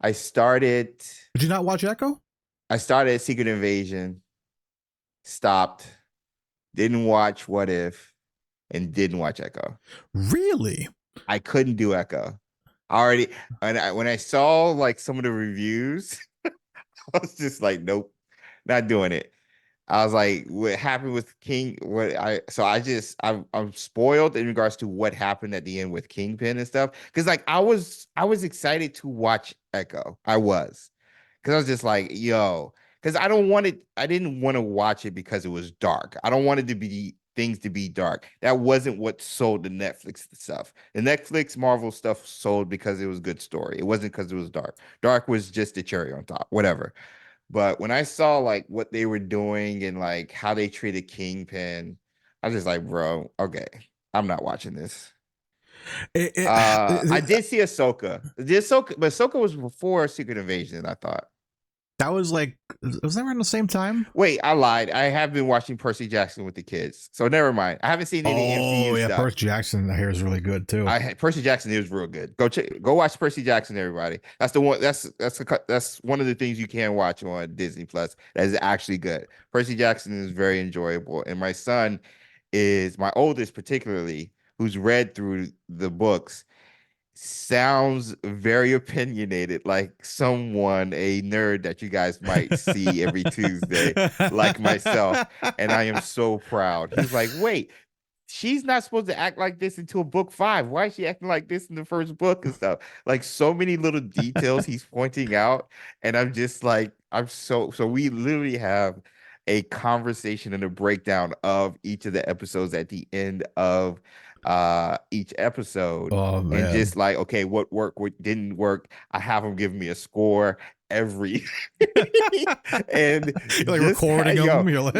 Did you not watch Echo? I started Secret Invasion, stopped, didn't watch What If, and didn't watch Echo. Really? I couldn't do Echo. When I saw like some of the reviews, I was just like, nope, not doing it. I was like, what happened with King? I'm spoiled in regards to what happened at the end with Kingpin and stuff. Because like I was excited to watch Echo. I was just like, yo, because I didn't want to watch it because it was dark. I don't want it to be things to be dark. That wasn't what sold the Netflix stuff. The Netflix Marvel stuff sold because it was a good story. It wasn't because it was dark. Dark was just the cherry on top, whatever. But when I saw like what they were doing and like how they treated Kingpin, I was just like, bro, okay, I'm not watching this. I did see Ahsoka. But Ahsoka was before Secret Invasion, I thought. That was like, was that around the same time? Wait, I lied. I have been watching Percy Jackson with the kids, so never mind. I haven't seen any MCU stuff. Percy Jackson here is really good too. Percy Jackson is real good. Go watch Percy Jackson, everybody. That's the one. That's one of the things you can watch on Disney Plus. That is actually good. Percy Jackson is very enjoyable, and my son is my oldest, particularly, who's read through the books. Sounds very opinionated, like someone, a nerd that you guys might see every Tuesday, like myself. And I am so proud. He's like, wait, she's not supposed to act like this until book 5. Why is she acting like this in the first book and stuff? Like so many little details he's pointing out. And I'm just like, so we literally have a conversation and a breakdown of each of the episodes at the end of each episode. And just like, okay, what worked, what didn't work. I have him give me a score every and you're like recording him. You're like...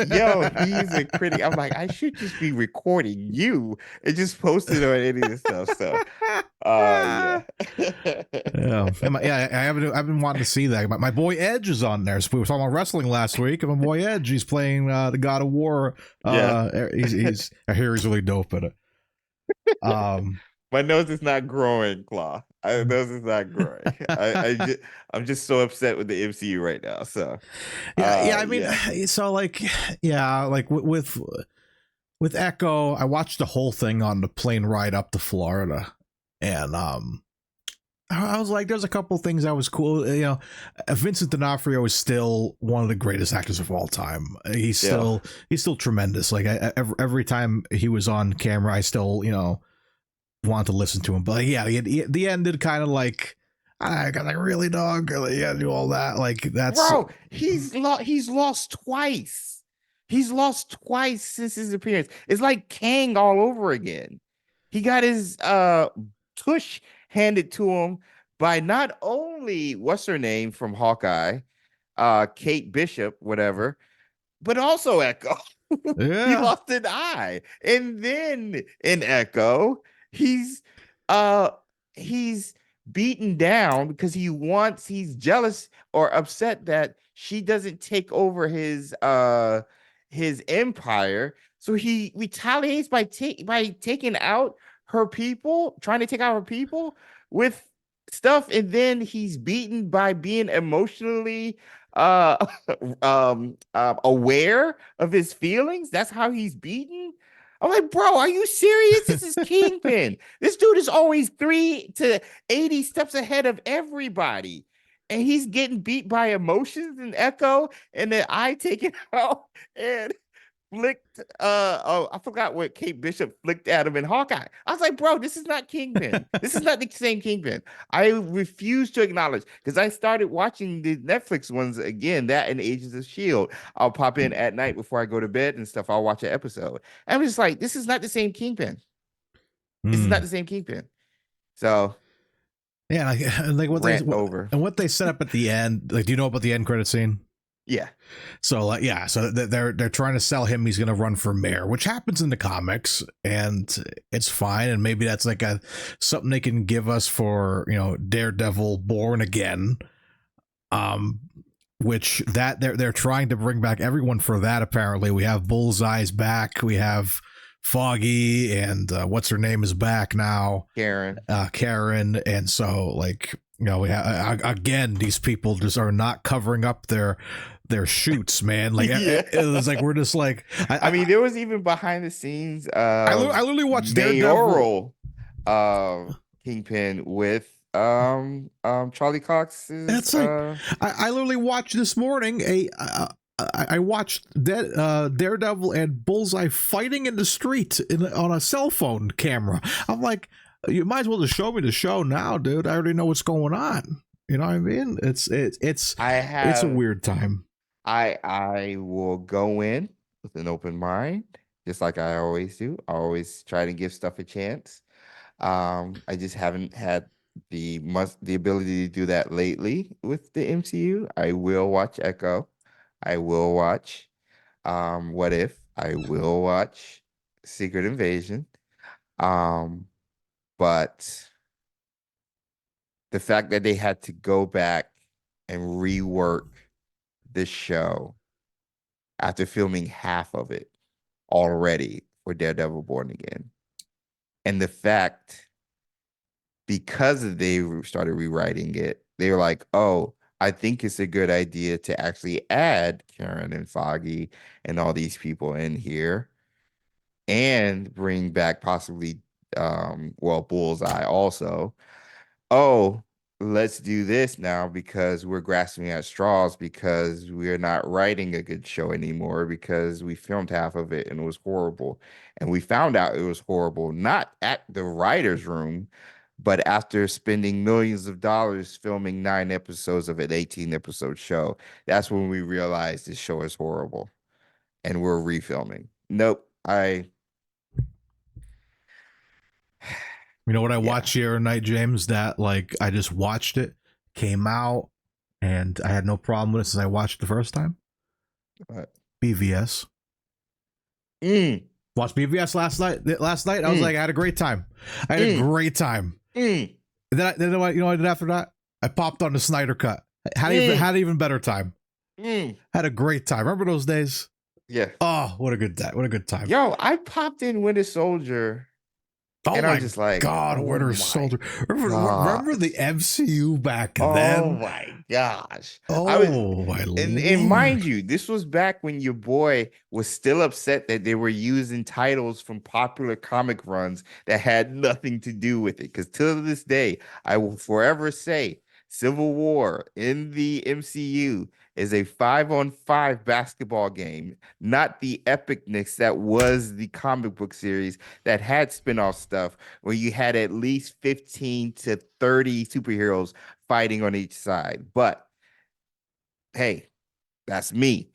he's a critic. I'm like, I should just be recording you and just post it on any of this stuff. So I haven't wanting to see that. My boy Edge is on there. So we were talking about wrestling last week, and my boy Edge, he's playing the God of War. He's I hear he's really dope at it. My nose is not growing, Claw. My nose is not growing. I'm just so upset with the MCU right now. So so like with Echo, I watched the whole thing on the plane ride up to Florida, and I was like, there's a couple things that was cool. You know, Vincent D'Onofrio is still one of the greatest actors of all time. He's still tremendous. Like every time he was on camera, I still want to listen to him. But the ended kind of like, I got like, really, dog, do all that. Like that's bro. He's lost twice. He's lost twice since his appearance. It's like Kang all over again. He got his tush handed to him by not only what's her name from Hawkeye, Kate Bishop, whatever, but also Echo. He lost an eye, and then in Echo, he's beaten down because he's jealous or upset that she doesn't take over his empire. So he retaliates by taking out her people, trying to take out her people with stuff, and then he's beaten by being emotionally aware of his feelings. That's how he's beaten. I'm like, bro, are you serious? This is Kingpin. This dude is always 3 to 80 steps ahead of everybody, and he's getting beat by emotions and Echo, and then I take it out and flicked. I forgot what Kate Bishop flicked at him in Hawkeye. I was like, bro, this is not Kingpin. This is not the same Kingpin. I refuse to acknowledge, because I started watching the Netflix ones again, that and Agents of S.H.I.E.L.D. I'll pop in at night before I go to bed and stuff. I'll watch an episode. And I'm just like, this is not the same Kingpin. This is not the same Kingpin. So like what what they set up at the end. Like, do you know about the end credit scene? Yeah. So so they're trying to sell him. He's going to run for mayor, which happens in the comics, and it's fine. And maybe that's like something they can give us for Daredevil Born Again, which that they're trying to bring back everyone for that. Apparently, we have Bullseye's back. We have Foggy, and what's her name is back now, Karen. And so like. Again, these people just are not covering up their shoots, man. Like it was like we're just like. I mean, there was even behind the scenes. I literally watched mayoral Kingpin with Charlie Cox. That's like I literally watched this morning. I watched Daredevil and Bullseye fighting in the street on a cell phone camera. I'm like, you might as well just show me the show now, dude. I already know what's going on. You know what I mean? It's a weird time. I will go in with an open mind, just like I always do. I always try to give stuff a chance. I just haven't had the ability to do that lately with the MCU. I will watch Echo. I will watch What If. I will watch Secret Invasion. But the fact that they had to go back and rework the show after filming half of it already for Daredevil Born Again. And the fact, because they started rewriting it, they were like, oh, I think it's a good idea to actually add Karen and Foggy and all these people in here and bring back possibly, Bullseye also. Oh, let's do this now because we're grasping at straws because we're not writing a good show anymore because we filmed half of it and it was horrible. And we found out it was horrible, not at the writer's room, but after spending millions of dollars filming 9 episodes of an 18-episode show. That's when we realized this show is horrible and we're refilming. Nope. You know what I watched the other night, James? That like I just watched it, came out, and I had no problem with it since I watched it the first time. What? BVS. Watched BVS last night. I was like, I had a great time. I had a great time. And then what I did after that? I popped on the Snyder Cut. Had an even better time. Had a great time. Remember those days? Yeah. Oh, what a good day. What a good time. Yo, I popped in Winter Soldier. Oh and my I was just like, God, Winter Soldier. Remember the MCU back then? Oh my gosh. My Lord. And mind you, this was back when your boy was still upset that they were using titles from popular comic runs that had nothing to do with it. Because to this day, I will forever say Civil War in the MCU is a 5-on-5 basketball game, not the epicness that was the comic book series that had spin-off stuff where you had at least 15 to 30 superheroes fighting on each side. But hey, that's me.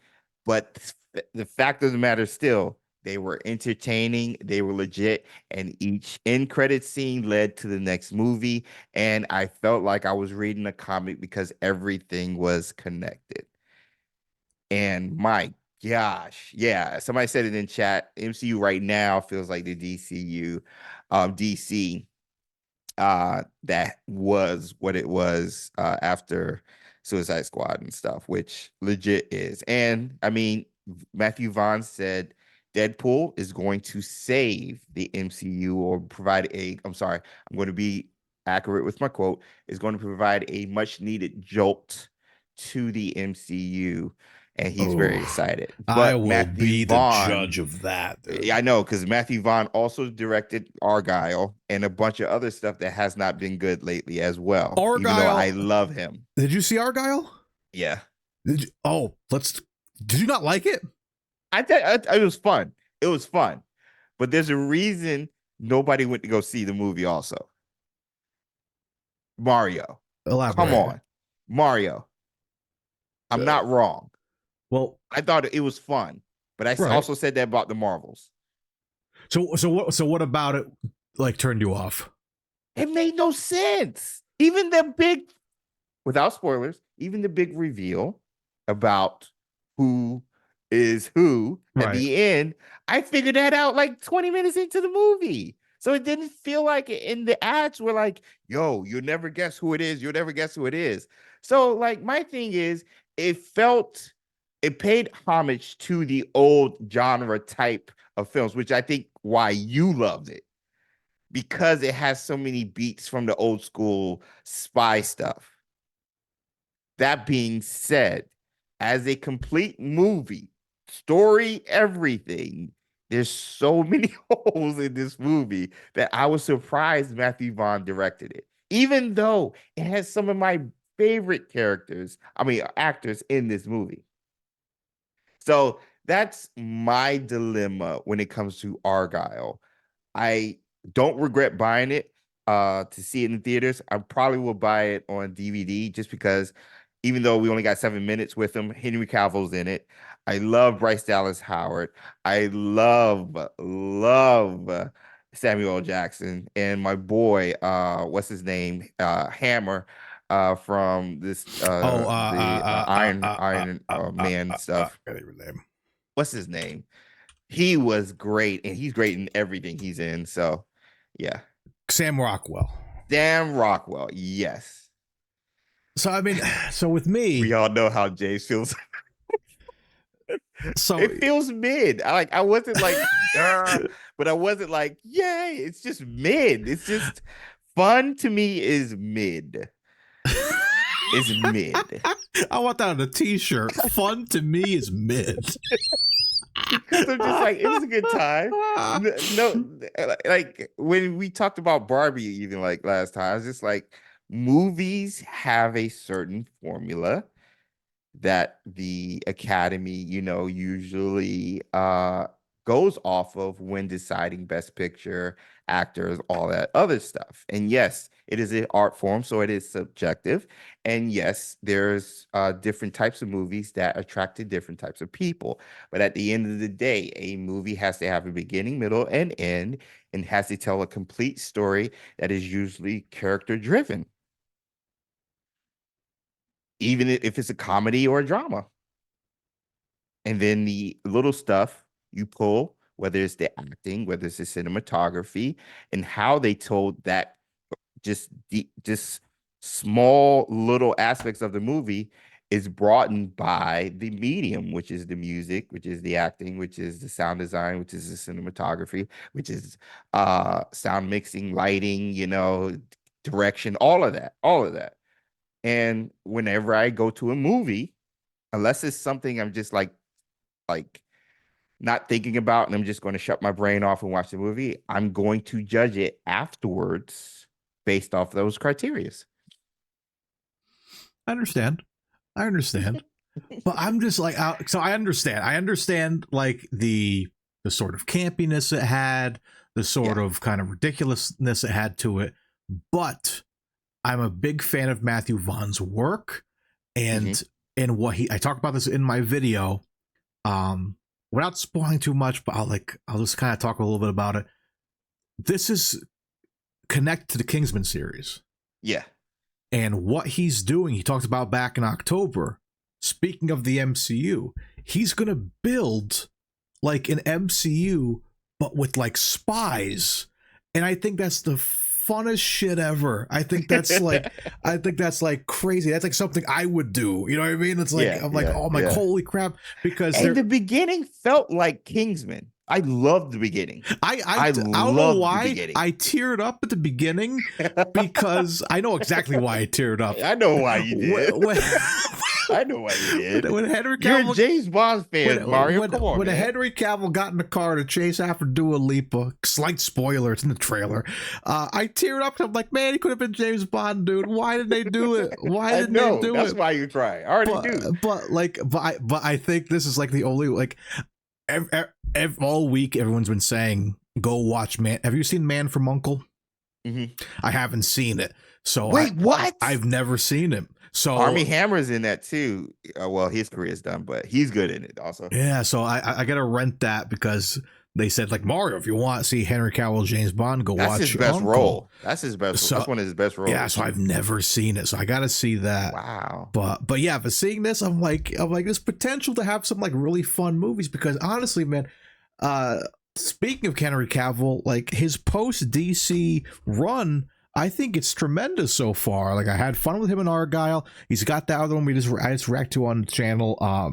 But the fact of the matter still, they were entertaining, they were legit, and each end credit scene led to the next movie. And I felt like I was reading a comic because everything was connected. And my gosh, yeah, somebody said it in chat. MCU right now feels like the DC that was what it was after Suicide Squad and stuff, which legit is. And I mean, Matthew Vaughn said Deadpool is going to save the MCU or provide I'm going to be accurate with my quote, is going to provide a much needed jolt to the MCU. And he's very excited. But I will Matthew be Vaughn, the judge of that. Dude. I know, because Matthew Vaughn also directed Argylle and a bunch of other stuff that has not been good lately as well. Argylle, even though I love him. Did you see Argylle? Yeah. Did you not like it? It was fun. It was fun. But there's a reason nobody went to go see the movie also. Mario. Elaborate. Come on. Mario. I'm not wrong. Well, I thought it was fun, but I also said that about the Marvels. So what about it like turned you off? It made no sense. Even the big, without spoilers, even the big reveal about who is who at the end, I figured that out like 20 minutes into the movie. So it didn't feel like it, and the ads were like, yo, you'll never guess who it is. You'll never guess who it is. So like my thing is, it paid homage to the old genre type of films, which I think why you loved it, because it has so many beats from the old school spy stuff. That being said, as a complete movie, story, everything, there's so many holes in this movie that I was surprised Matthew Vaughn directed it, even though it has some of my favorite actors in this movie. So that's my dilemma when it comes to Argylle. I don't regret buying it to see it in theaters. I probably will buy it on DVD just because even though we only got 7 minutes with him, Henry Cavill's in it. I love Bryce Dallas Howard. I love Samuel L. Jackson, and my boy, what's his name? Hammer, from the Iron Man stuff. I can't even name. What's his name? He was great, and he's great in everything he's in. So, yeah. Sam Rockwell. Sam Rockwell, yes. So I mean, so with me, we all know how Jay feels. So it feels mid. I wasn't like, but I wasn't like, yay. It's just mid. It's just fun to me is mid. It's mid. I want that on a t-shirt. Fun to me is mid. Because I'm just like, it was a good time. No, like when we talked about Barbie, even like last time, I was just like, movies have a certain formula that the Academy, usually goes off of when deciding Best Picture, actors, all that other stuff. And yes, it is an art form, so it is subjective. And yes, there's different types of movies that attract to different types of people. But at the end of the day, a movie has to have a beginning, middle, and end, and has to tell a complete story that is usually character-driven, even if it's a comedy or a drama. And then the little stuff you pull, whether it's the acting, whether it's the cinematography, and how they told that just small little aspects of the movie is broadened by the medium, which is the music, which is the acting, which is the sound design, which is the cinematography, which is sound mixing, lighting, direction, all of that. And whenever I go to a movie, unless it's something I'm just like not thinking about and I'm just going to shut my brain off and watch the movie, I'm going to judge it afterwards based off those criteria. I understand. But I'm just like, so I understand like the sort of campiness it had, the sort of kind of ridiculousness it had to it. But I'm a big fan of Matthew Vaughn's work, and what I talk about this in my video, without spoiling too much, but I'll just kind of talk a little bit about it. This is connected to the Kingsman series. Yeah. And what he's doing, he talked about back in October, speaking of the MCU, he's going to build like an MCU, but with like spies. And I think that's the funnest shit ever. I think that's like crazy. That's like something I would do. You know what I mean? It's like, holy crap. Because the beginning felt like Kingsman. I loved the beginning. I don't know why I teared up at the beginning, because I know exactly why I teared up. I know why you did. I know why you did. When Henry Cavill, you're a James Bond fan, Mario. Come on, when man. Henry Cavill got in the car to chase after Dua Lipa, slight spoiler, it's in the trailer. I teared up. I'm like, man, he could have been James Bond, dude. Why did they do it? Why did they do it? That's why you cry. I already do. But I think this is like the only like. All week, everyone's been saying, "Go watch Man." Have you seen Man from U.N.C.L.E.? I haven't seen it. So wait, what? I've never seen him. So Armie Hammer's in that too. Well, his career is done, but he's good in it also. Yeah, so I gotta rent that because they said like Mario, if you want to see Henry Cavill, James Bond, watch. That's his best role. That's his best. So, that's one of his best roles. Yeah, so I've never seen it, so I gotta see that. Wow. But yeah, but seeing this, I'm like, there's potential to have some like really fun movies, because honestly, man, speaking of Henry Cavill, like his post DC run, I think it's tremendous so far. Like I had fun with him in Argylle. He's got the other one I just reacted to on the channel. The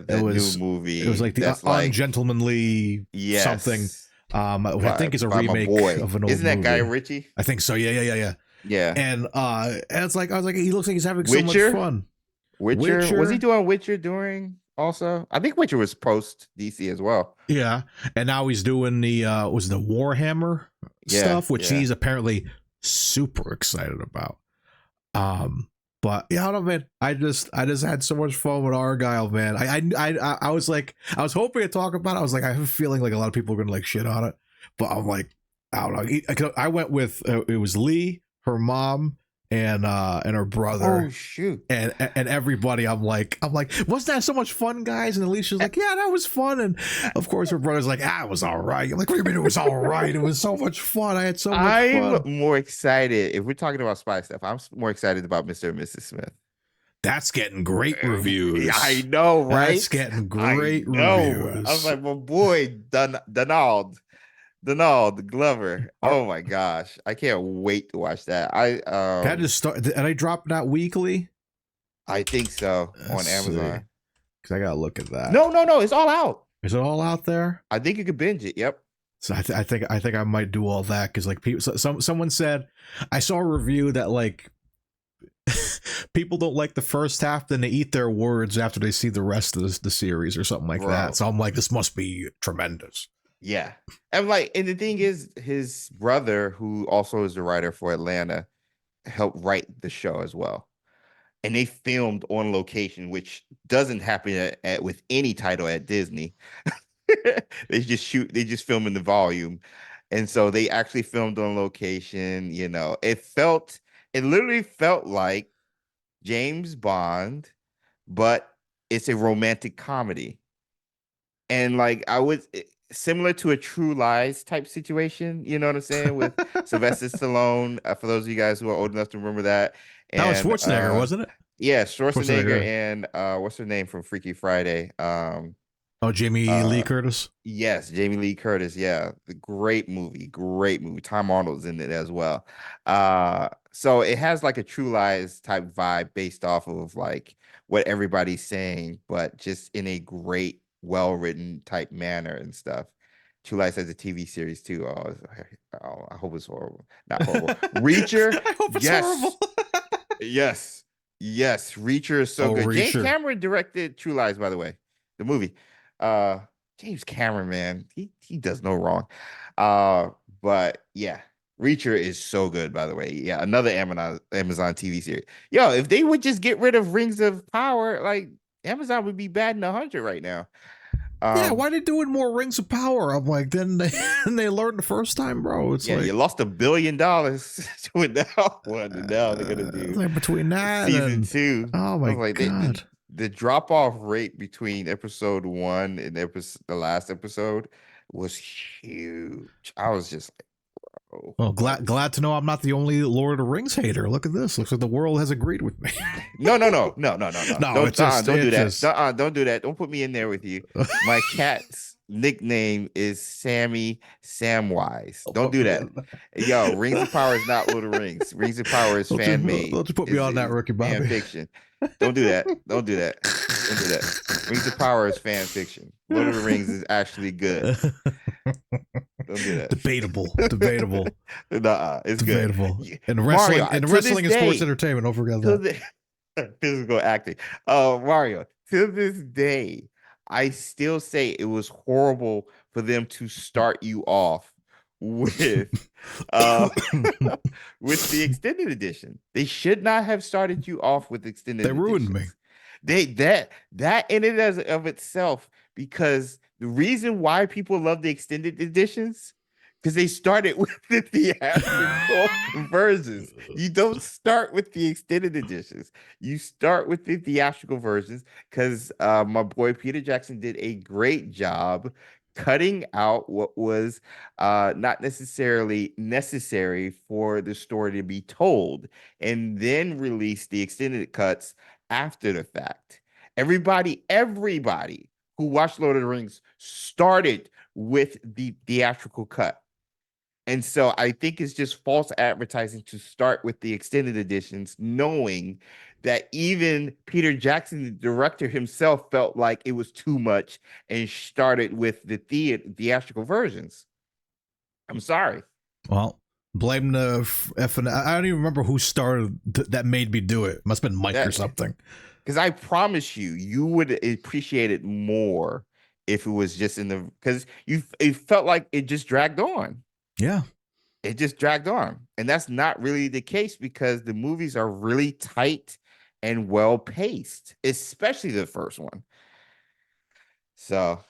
new movie. It was like the Ungentlemanly something. I think it's a remake of an old. Isn't that movie. Guy Ritchie? I think so. Yeah. And it's like I was like, he looks like he's having Witcher? So much fun. Witcher. Was he doing Witcher during? Also, I think Witcher was post DC as well. Yeah, and now he's doing the Warhammer stuff, which he's apparently super excited about. But yeah, I don't know, man. I just had so much fun with Argylle, man. I was like, I was hoping to talk about it. I was like, I have a feeling like a lot of people are gonna like shit on it, but I'm like, I don't know. I went with it was Lee, her mom, and her brother. Oh shoot! And everybody, I'm like, wasn't that so much fun, guys? And Alicia's like, yeah, that was fun. And of course, her brother's like, it was all right. I'm like, what do you mean it was all right? It was so much fun. I had so much fun. I'm more excited. If we're talking about spy stuff, I'm more excited about Mr. and Mrs. Smith. That's getting great reviews. I know, right? That's getting great reviews. I was like, my boy, Donald Glover. Oh my gosh, I can't wait to watch that. That just start. Are they dropping that weekly? I think so on Amazon. Because I gotta look at that. No, it's all out. Is it all out there? I think you could binge it. Yep. So I think I might do all that because like people. Someone said I saw a review that like people don't like the first half, then they eat their words after they see the rest of the series or something like that. So I'm like, this must be tremendous. Yeah. And the thing is, his brother, who also is the writer for Atlanta, helped write the show as well. And they filmed on location, which doesn't happen with any title at Disney. They just film in the volume. And so they actually filmed on location. You know, it literally felt like James Bond, but it's a romantic comedy. And like similar to a True Lies type situation, you know what I'm saying, with Sylvester Stallone. For those of you guys who are old enough to remember that, that was Schwarzenegger, wasn't it? Yeah, Schwarzenegger and what's her name from Freaky Friday? Jamie Lee Curtis. Yes, Jamie Lee Curtis. Yeah, the great movie. Tom Arnold's in it as well. So it has like a True Lies type vibe based off of like what everybody's saying, but just in a great, well-written type manner and stuff. True Lies has a TV series too. I hope it's horrible. Not horrible. Reacher. I hope it's horrible. Yes. Reacher is so good. Reacher. James Cameron directed True Lies, by the way, the movie. James Cameron, man, he does no wrong. But yeah, Reacher is so good, by the way. Yeah, another Amazon TV series. Yo, if they would just get rid of Rings of Power, like Amazon would be batting 100 right now. Yeah, why are they doing more Rings of Power? I'm like, then they learned the first time, bro. It's like, you lost $1 billion with that one. And now they're gonna do like between that season 2. Oh my god. The drop-off rate between episode 1 and the last episode was huge. I was just like, bro. Well, glad to know I'm not the only Lord of the Rings hater. Look at this. Looks like the world has agreed with me. No. No, Don't do that. Don't do that. Don't put me in there with you. My cat's nickname is Sammy Samwise. Don't do that. Yo, Rings of Power is not Lord of the Rings. Rings of Power is fan made. Don't you put me on that, Ricky Bobby. Fan fiction. Don't do that. Don't do that. Rings of Power is fan fiction. Lord of the Rings is actually good. Don't do that. Debatable. Nuh-uh, it's debatable. Good. And wrestling, Mario, wrestling and sports entertainment. Don't forget that. Physical acting. Mario, to this day, I still say it was horrible for them to start you off with with the extended edition. They should not have started you off with extended edition. They ruined me. That in it as of itself, because the reason why people love the extended editions, because they started with the theatrical versions. You don't start with the extended editions. You start with the theatrical versions because my boy Peter Jackson did a great job cutting out what was not necessarily necessary for the story to be told, and then release the extended cuts after the fact. Everybody who watched Lord of the Rings started with the theatrical cut. And so I think it's just false advertising to start with the extended editions, knowing that even Peter Jackson, the director himself, felt like it was too much and started with the theatrical versions. I'm sorry. Well, blame the I don't even remember who started that made me do it. Must have been Mike or something. Because I promise you would appreciate it more if it was just because it felt like it just dragged on. Yeah. It just dragged on. And that's not really the case because the movies are really tight and well paced, especially the first one. So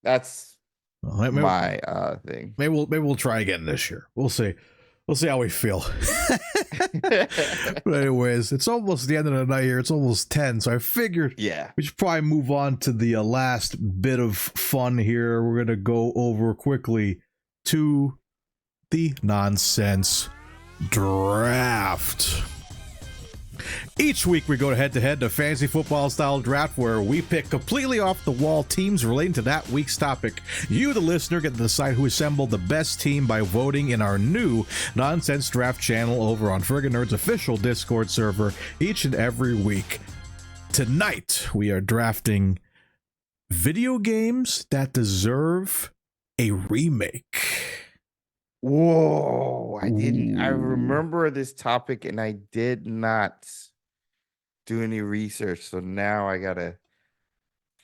that's my thing. Maybe we'll try again this year. We'll see. We'll see how we feel. But anyways, it's almost the end of the night here. It's almost 10, so I figured we should probably move on to the last bit of fun here. We're going to go over quickly to the nonsense draft. Each week we go head-to-head to fantasy football-style draft where we pick completely off-the-wall teams relating to that week's topic. You, the listener, get to decide who assembled the best team by voting in our new Nonsense Draft channel over on Friggin Nerds' official Discord server each and every week. Tonight, we are drafting video games that deserve a remake. Whoa, I remember this topic and I did not do any research. So now I gotta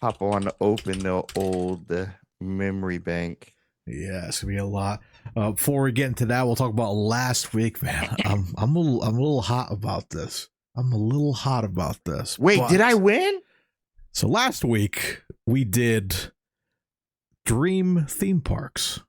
hop on to open the old memory bank. Yeah, it's gonna be a lot. Before we get into that, we'll talk about last week, man. I'm a little hot about this. Wait, did I win? So last week we did Dream theme parks.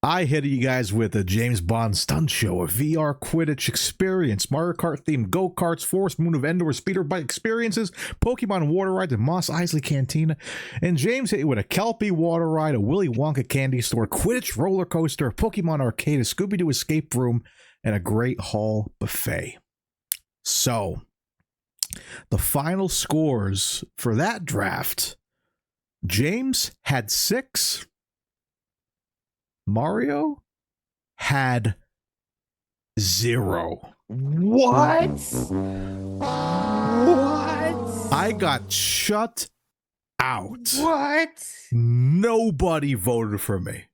I hit you guys with a James Bond stunt show, a VR Quidditch experience, Mario Kart themed go-karts, Forest Moon of Endor speeder bike experiences, Pokemon water ride, the Mos Eisley Cantina, and James hit you with a Kelpie water ride, a Willy Wonka candy store, Quidditch roller coaster, a Pokemon arcade, a Scooby-Doo escape room, and a Great Hall buffet. So, the final scores for that draft, James had 6. Mario had 0. What? I got shut out. What? Nobody voted for me.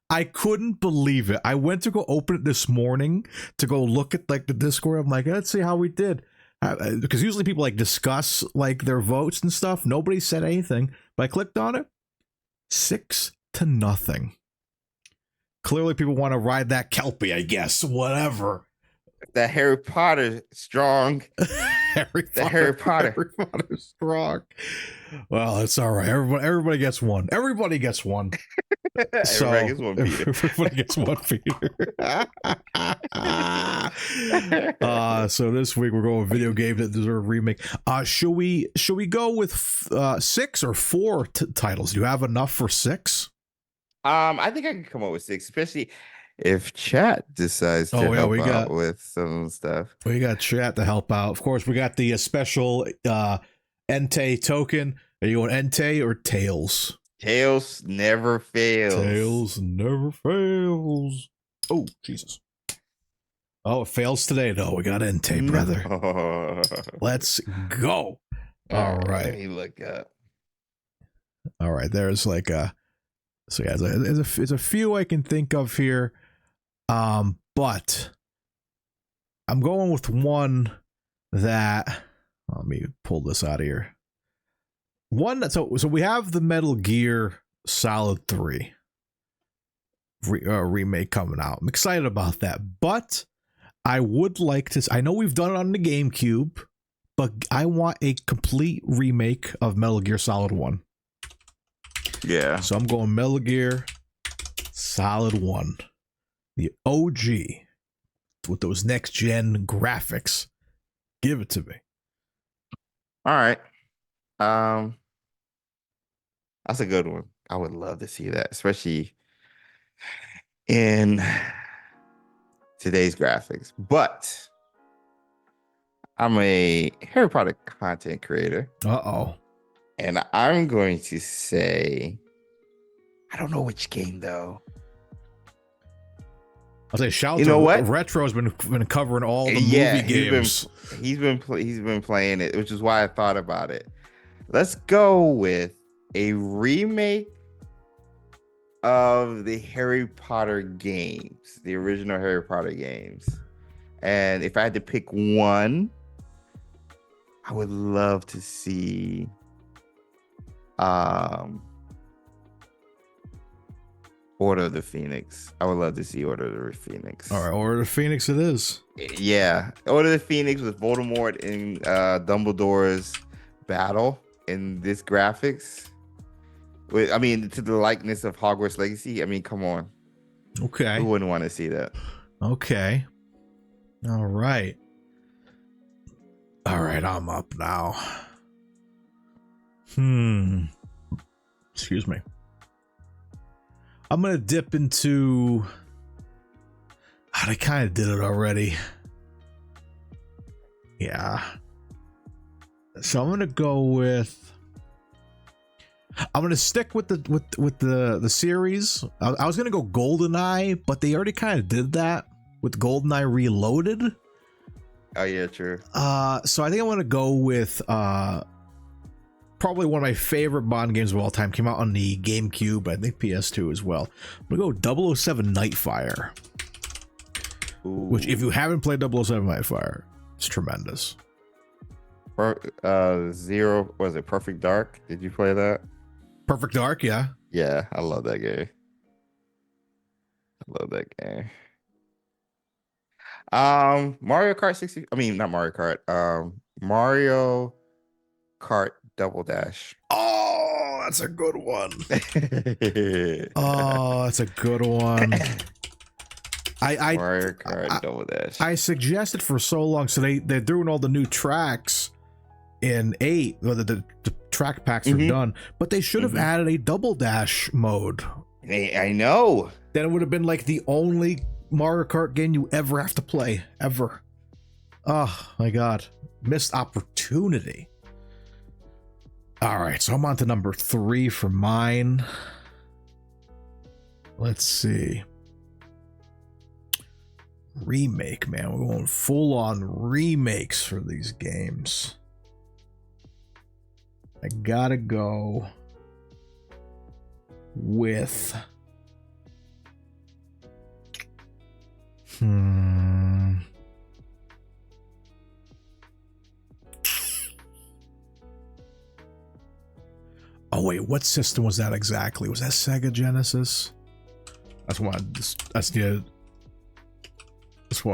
I couldn't believe it. I went to go open it this morning to go look at like the Discord. I'm like, let's see how we did. Because usually people like discuss like their votes and stuff. Nobody said anything. But I clicked on it. 6-0. Clearly people want to ride that Kelpie, I guess. Whatever. The Harry Potter strong. Harry Potter strong. Well, it's all right. Everybody gets one. Everybody gets one. Everybody gets one, Peter. Everybody gets one, Peter. So this week we're going with video game that deserve a remake. Should we go with 6 or 4 titles? Do you have enough for 6? I think I can come up with 6, especially if chat decides to help out with some stuff. We got chat to help out. Of course, we got the special Entei token. Are you going Entei or Tails? Tails never fails. Tails never fails. Oh, Jesus. Oh, it fails today, though. We got Entei, brother. No. Let's go. All right. Let me look up. All right. There's like a... So yeah, there's a few I can think of here, but I'm going with one that, let me pull this out of here. One that, so we have the Metal Gear Solid 3 remake coming out. I'm excited about that, but I would like to, I know we've done it on the GameCube, but I want a complete remake of Metal Gear Solid 1. Yeah. So I'm going Metal Gear Solid 1. The OG with those next gen graphics. Give it to me. All right. That's a good one. I would love to see that, especially in today's graphics. But I'm a Harry Potter content creator. Uh-oh. And I'm going to say, I don't know which game though. I'll say shout you to know what? Retro's been covering all the movie games. He's been playing it, which is why I thought about it. Let's go with a remake of the Harry Potter games, the original Harry Potter games. And if I had to pick one, I would love to see Order of the Phoenix. I would love to see Order of the Phoenix. All right, Order of the Phoenix it is. Yeah, Order of the Phoenix with Voldemort and Dumbledore's battle in this graphics. I mean, to the likeness of Hogwarts Legacy. I mean, come on. Okay. Who wouldn't want to see that? Okay. All right. All right, I'm up now. Excuse me. I'm going to dip into... I kind of did it already. Yeah. So I'm going to go with... I'm going to stick with the series. I was going to go GoldenEye, but they already kind of did that with GoldenEye Reloaded. Oh yeah, true. So I think I want to go with probably one of my favorite Bond games of all time. Came out on the GameCube, I think PS2 as well. I'm gonna go 007 Nightfire. Ooh. Which, if you haven't played 007 Nightfire, it's tremendous. Zero, was it Perfect Dark? Did you play that? Perfect Dark, yeah. Yeah, I love that game. Mario Kart 60. I mean, not Mario Kart. Mario Kart Double Dash. Oh, that's a good one. Oh, that's a good one. Mario Kart Double Dash. I suggested for so long. So they're doing all the new tracks in 8. The track packs are done, but they should have added a Double Dash mode. I know. Then it would have been like the only Mario Kart game you ever have to play, ever. Oh my god, missed opportunity. All right, so I'm on to number 3 for mine. Let's see. Remake, man. We're going full on remakes for these games. I gotta go with Oh wait, what system was that exactly? Was that Sega Genesis? That's why I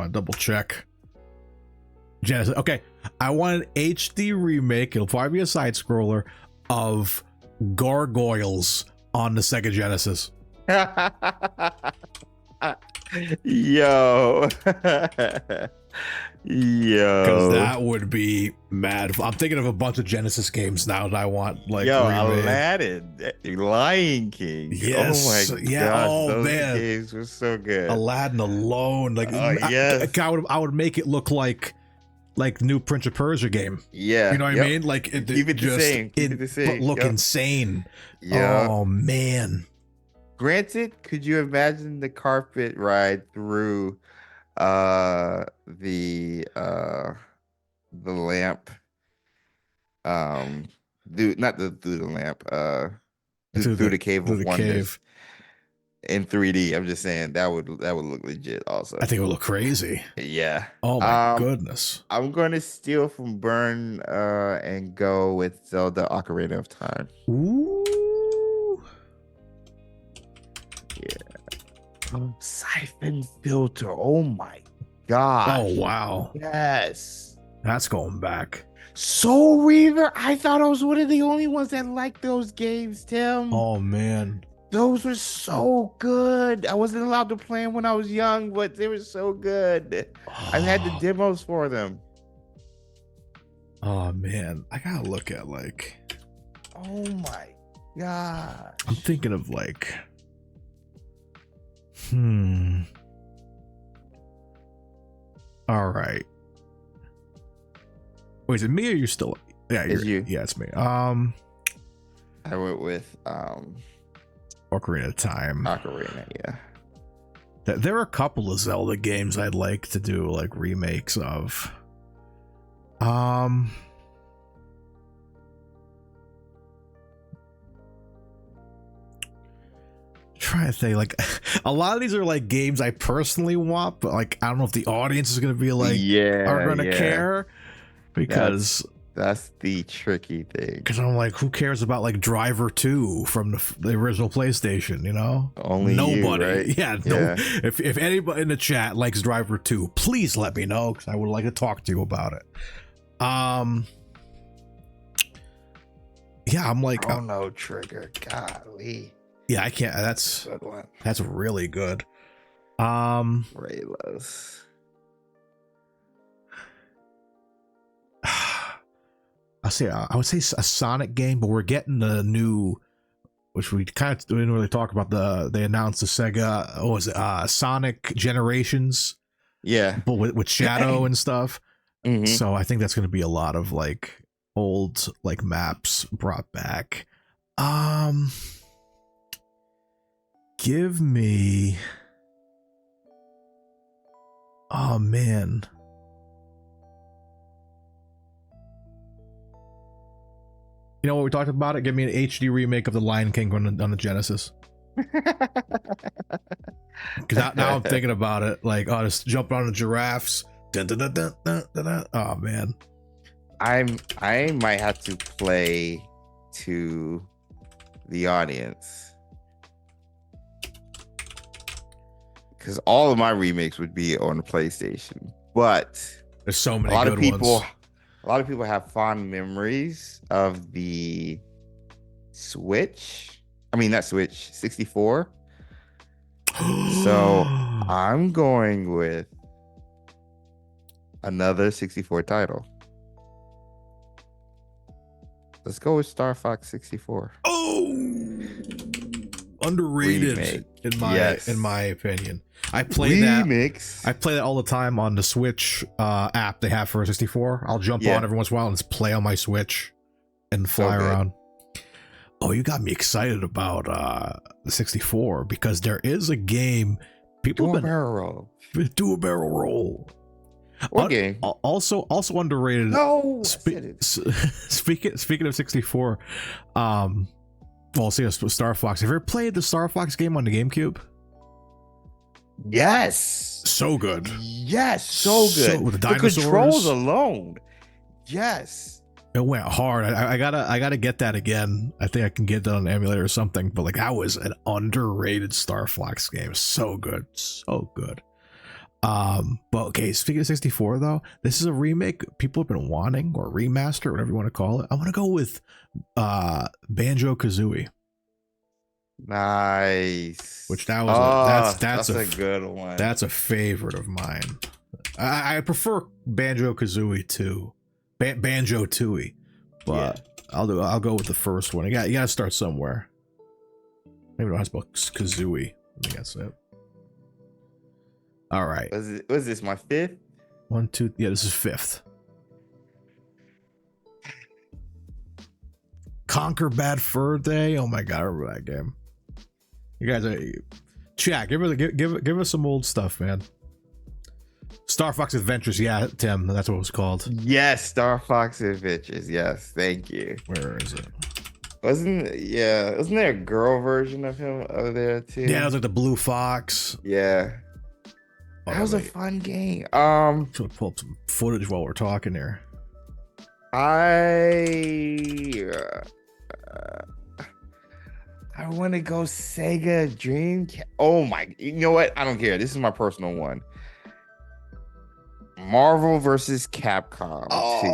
double check. Genesis. Okay, I want an HD remake. It'll probably be a side scroller of Gargoyles on the Sega Genesis. Yo. Because that would be mad. I'm thinking of a bunch of Genesis games now that I want, like, remade. Aladdin, Lion King. Yes. Oh my yeah. gosh, Oh those man, games were so good. Aladdin alone, like, yes. I would make it look like new Prince of Persia game. Yeah, you know what I mean? Like, keep it the same. But look insane. Yeah. Oh man. Granted, could you imagine the carpet ride through the lamp? Through the Cave of Wonders in 3D. I'm just saying that would look legit also. I think it would look crazy. Yeah. Oh my goodness. I'm going to steal from Burn and go with Zelda Ocarina of Time. Ooh. Yeah. Siphon Filter. Oh my god. Oh wow. Yes. That's going back. Soul Reaver. I thought I was one of the only ones that liked those games, Tim. Oh man. Those were so good. I wasn't allowed to play them when I was young, but they were so good. I had the demos for them. Oh man, I gotta look at, like, oh my god. I'm thinking of, like, all right. Wait, is it me or you still? Yeah, it's you. Yeah, it's me. I went with Ocarina of Time. Ocarina, yeah. There are a couple of Zelda games I'd like to do, like, remakes of. Trying to think, like, a lot of these are like games I personally want, but, like, I don't know if the audience is gonna be like, are gonna care, because that's the tricky thing. Because I'm like, who cares about, like, Driver 2 from the original PlayStation? You know, only nobody. You, right? Yeah, no. If anybody in the chat likes Driver 2, please let me know, because I would like to talk to you about it. Yeah, I'm like, oh no, Trigger, golly. Yeah, I can't. That's really good. Raylos. I would say a Sonic game, but we're getting the new, which we kind of didn't really talk about. They announced the Sega, what was it, Sonic Generations, Yeah. but with Shadow and stuff. Mhm. So I think that's going to be a lot of like old like maps brought back. Give me, oh man. You know what we talked about? It. Give me an HD remake of the Lion King on the Genesis. Because now I'm thinking about it, like, oh, just jump on the giraffes. Dun, dun, dun, dun, dun, dun, dun. Oh man, I might have to play to the audience because all of my remakes would be on the PlayStation, but there's so many a lot good of people. ones. A lot of people have fond memories of the Switch. I mean, not Switch, 64. So I'm going with another 64 title. Let's go with Star Fox 64. Oh, underrated Remake. in my opinion. I play that. I play that all the time on the Switch app they have for 64. I'll jump on every once in a while and just play on my Switch and fly around. Oh, you got me excited about the 64 because there is a game people do a barrel roll. What game? Also underrated. No. Speaking of 64, well, see, Star Fox. Have you ever played the Star Fox game on the GameCube? Yes. So good. Yes, so good. With the dinosaurs. The controls alone. Yes. It went hard. I gotta get that again. I think I can get that on an emulator or something. But like that was an underrated Star Fox game. So good. So good. But okay, speaking of 64 though, this is a remake people have been wanting, or remaster, whatever you want to call it. I want to go with Banjo-Kazooie. Nice. Which that was that's a good one. That's a favorite of mine. I prefer Banjo-Kazooie to Banjo-Tooie, but yeah. I'll go with the first one. You got to start somewhere. Maybe I don't have to spell Kazooie. I think that's it. All right. Was this my fifth? 1, 2. Yeah, this is fifth. Conquer Bad Fur Day. Oh my god, I remember that game. You guys are chat. Give us some old stuff, man. Star Fox Adventures. Yeah, Tim, that's what it was called. Yes, Star Fox Adventures. Yes, thank you. Where is it? Wasn't there a girl version of him over there too? Yeah, it was like the Blue Fox. Yeah. That was a fun game. I'm trying to pull up some footage while we're talking here. I want to go Sega Dreamcast. Oh my! You know what? I don't care. This is my personal one. Marvel versus Capcom 2.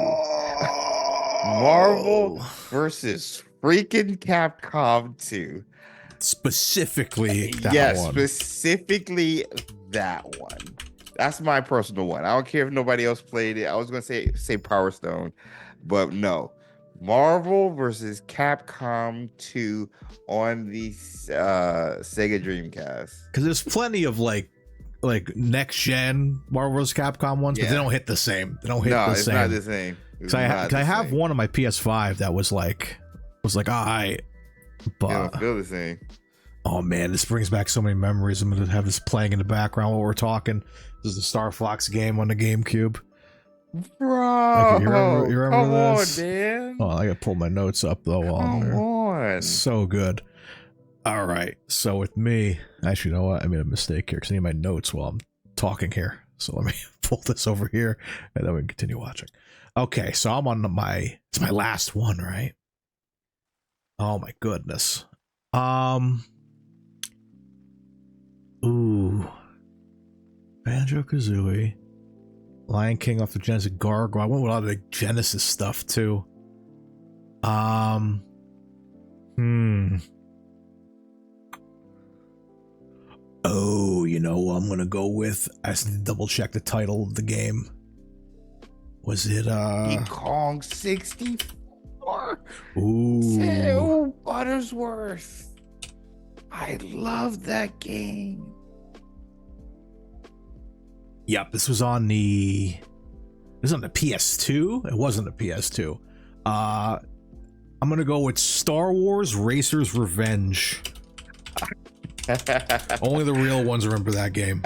Marvel versus freaking Capcom 2. Specifically that one. Specifically that one. That's my personal one. I don't care if nobody else played it. I was gonna say Power Stone, but no. Marvel versus Capcom 2 on the Sega Dreamcast. Because there's plenty of like next gen Marvel vs. Capcom ones, but they don't hit the same. They don't hit the same. No, it's not the same. Because I have one on my PS5 that was like alright, but it don't feel the same. Oh man, this brings back so many memories. I'm gonna have this playing in the background while we're talking. This is the Star Fox game on the GameCube. Bro, you remember come this? on, man. Oh, I gotta pull my notes up though. Come on. So good. All right. So with me, actually, you know what? I made a mistake here because I need my notes while I'm talking here. So let me pull this over here and then we can continue watching. Okay, so I'm on it's my last one, right? Oh my goodness. Ooh. Banjo-Kazooie. Lion King off the Genesis. Gargoyle. I went with a lot of the Genesis stuff too. Oh, you know what I'm gonna go with? I just need to double check the title of the game. Was it Donkey Kong 64? Ooh, Buttersworth. I love that game. Yep, this was on the PS2. It wasn't a PS2. I'm gonna go with Star Wars Racer's Revenge. Only the real ones remember that game.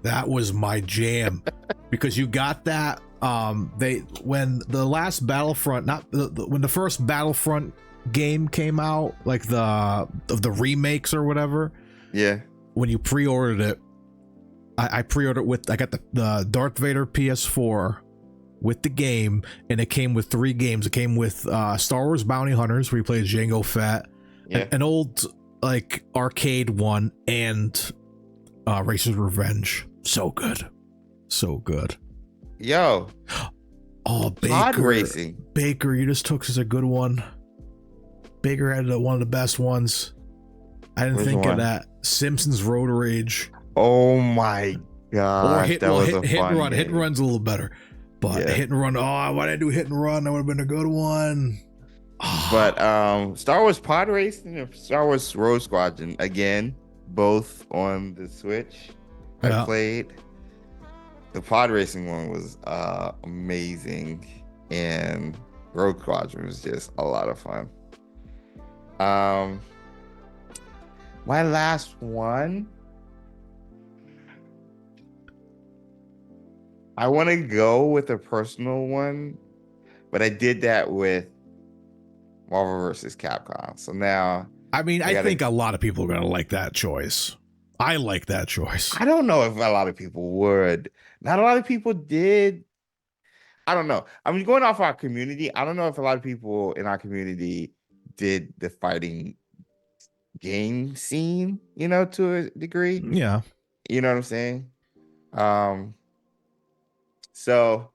That was my jam because you got that. When the last Battlefront, when the first Battlefront game came out, like the remakes or whatever. Yeah. When you pre-ordered it, I pre-ordered I got the Darth Vader PS4 with the game, and it came with 3 games. It came with Star Wars Bounty Hunters, where you play as Jango Fett, an old like arcade one, and Racer's Revenge. So good. Yo. Oh, Baker. Pod racing. Baker, you just took such a good one. Baker had one of the best ones. I didn't think of that. Simpsons Road Rage. Oh my god. Hit and Run. Hit and Run's a little better. But Hit and Run, why did I do Hit and Run? That would have been a good one. But Star Wars Pod Racing and Star Wars Road Squadron, again, both on the Switch. I played. The Pod Racing one was amazing, and Road Squadron was just a lot of fun. My last one, I want to go with a personal one, but I did that with Marvel vs. Capcom. So now, I think a lot of people are going to like that choice. I like that choice. I don't know if a lot of people would. Not a lot of people did. I don't know. I mean, going off our community, I don't know if a lot of people in our community did the fighting game scene, to a degree. Yeah. You know what I'm saying? So,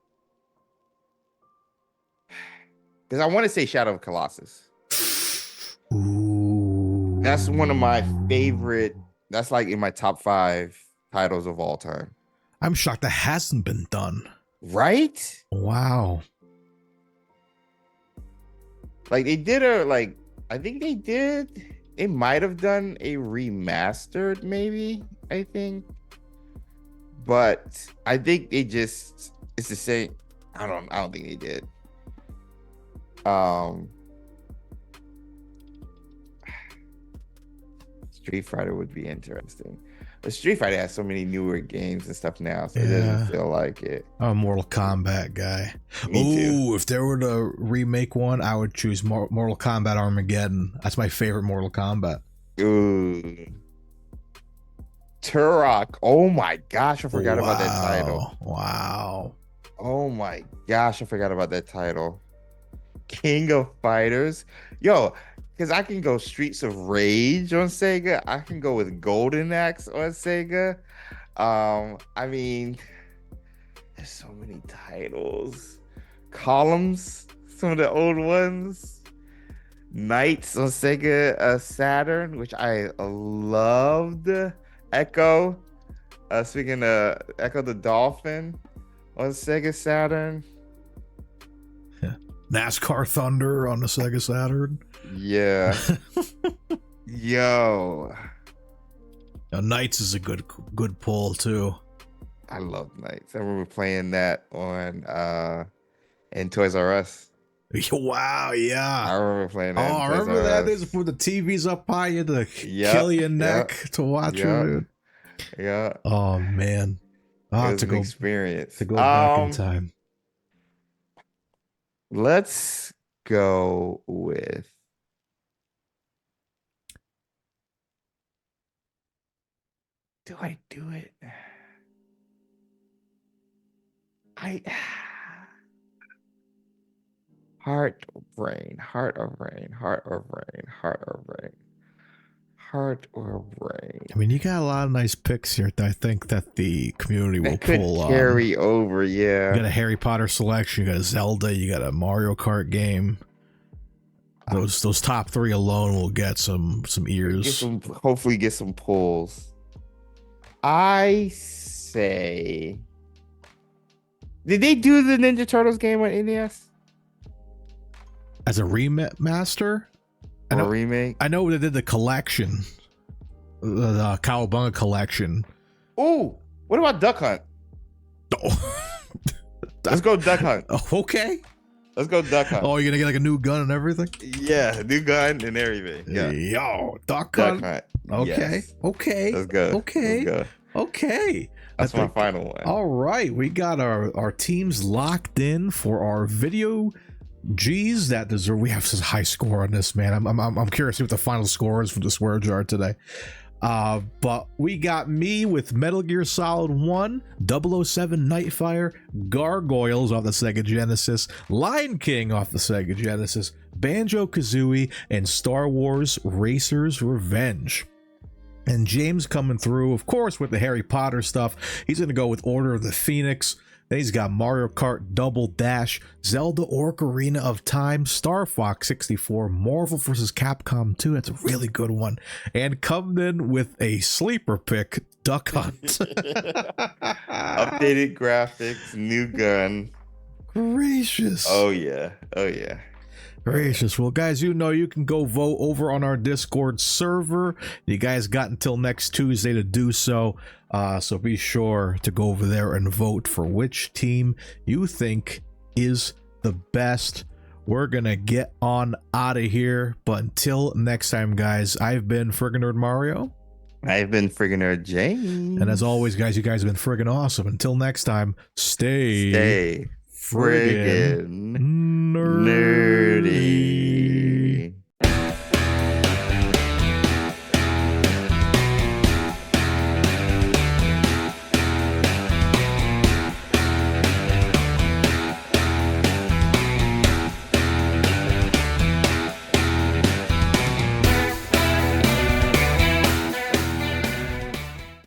because I want to say Shadow of Colossus. Ooh. That's one of my favorite. That's like in my top 5 titles of all time. I'm shocked that hasn't been done. Right? Wow. Like I think they did. They might have done a remastered, maybe, I think. But I think it's the same. I don't think they did. Street Fighter would be interesting. But Street Fighter has so many newer games and stuff now, so it doesn't feel like it. I'm a Mortal Kombat guy. Me too. If there were to remake one, I would choose Mortal Kombat Armageddon. That's my favorite Mortal Kombat. Ooh. Turok. Oh my gosh, I forgot about that title. Wow. Oh my gosh, I forgot about that title. King of Fighters. Yo, because I can go Streets of Rage on Sega. I can go with Golden Axe on Sega. I mean, there's so many titles. Columns, some of the old ones. Knights on Sega Saturn, which I loved. Echo. Speaking of Echo the Dolphin on Sega Saturn. NASCAR Thunder on the Sega Saturn. Yeah. Yo. Now, Knights is a good pull too. I love Knights. I remember playing that on in Toys R Us. Wow, yeah. I remember playing that. I remember that. Is before the TV's up high, you had to kill your neck to watch it. Dude. Yeah. Oh man. It was an experience. To go back in time. Let's go with do I do it? Heart or brain. I mean, you got a lot of nice picks here that I think that the community will pull on. Carry over, yeah. You got a Harry Potter selection, you got a Zelda, you got a Mario Kart game. Those top 3 alone will get some ears. Hopefully get some pulls. I say, did they do the Ninja Turtles game on NES? as a remaster. Or a remake? I know they did the collection, the Cowabunga collection. Ooh, what about Duck Hunt? Oh. Let's go Duck Hunt. Oh, okay. Let's go Duck Hunt. Oh, you're gonna get like a new gun and everything? Yeah, new gun and everything. Yeah. Yo, Duck Duck Hunt. Hunt. Okay. Yes. Okay. Let's go. Okay. Let's go. Okay. That's my final one. All right, we got our teams locked in for our video G's that deserve. We have such a high score on this, man. I'm curious to see what the final score is for the swear jar today. But we got me with Metal Gear Solid 1, 007 Nightfire, Gargoyles off the Sega Genesis, Lion King off the Sega Genesis, Banjo-Kazooie, and Star Wars Racer's Revenge. And James coming through, of course, with the Harry Potter stuff. He's going to go with Order of the Phoenix. Then he's got Mario Kart Double Dash, Zelda Ocarina of Time, Star Fox 64, Marvel vs. Capcom 2. That's a really good one. And coming in with a sleeper pick, Duck Hunt. Updated graphics, new gun. Gracious. Oh, yeah. Oh, yeah. Gracious. Well, guys, you know you can go vote over on our Discord server. You guys got until next Tuesday to do so. So be sure to go over there and vote for which team you think is the best. We're going to get on out of here. But until next time, guys, I've been Friggin Nerd Mario. I've been Friggin Nerd James. And as always, guys, you guys have been friggin' awesome. Until next time, stay friggin' nerdy.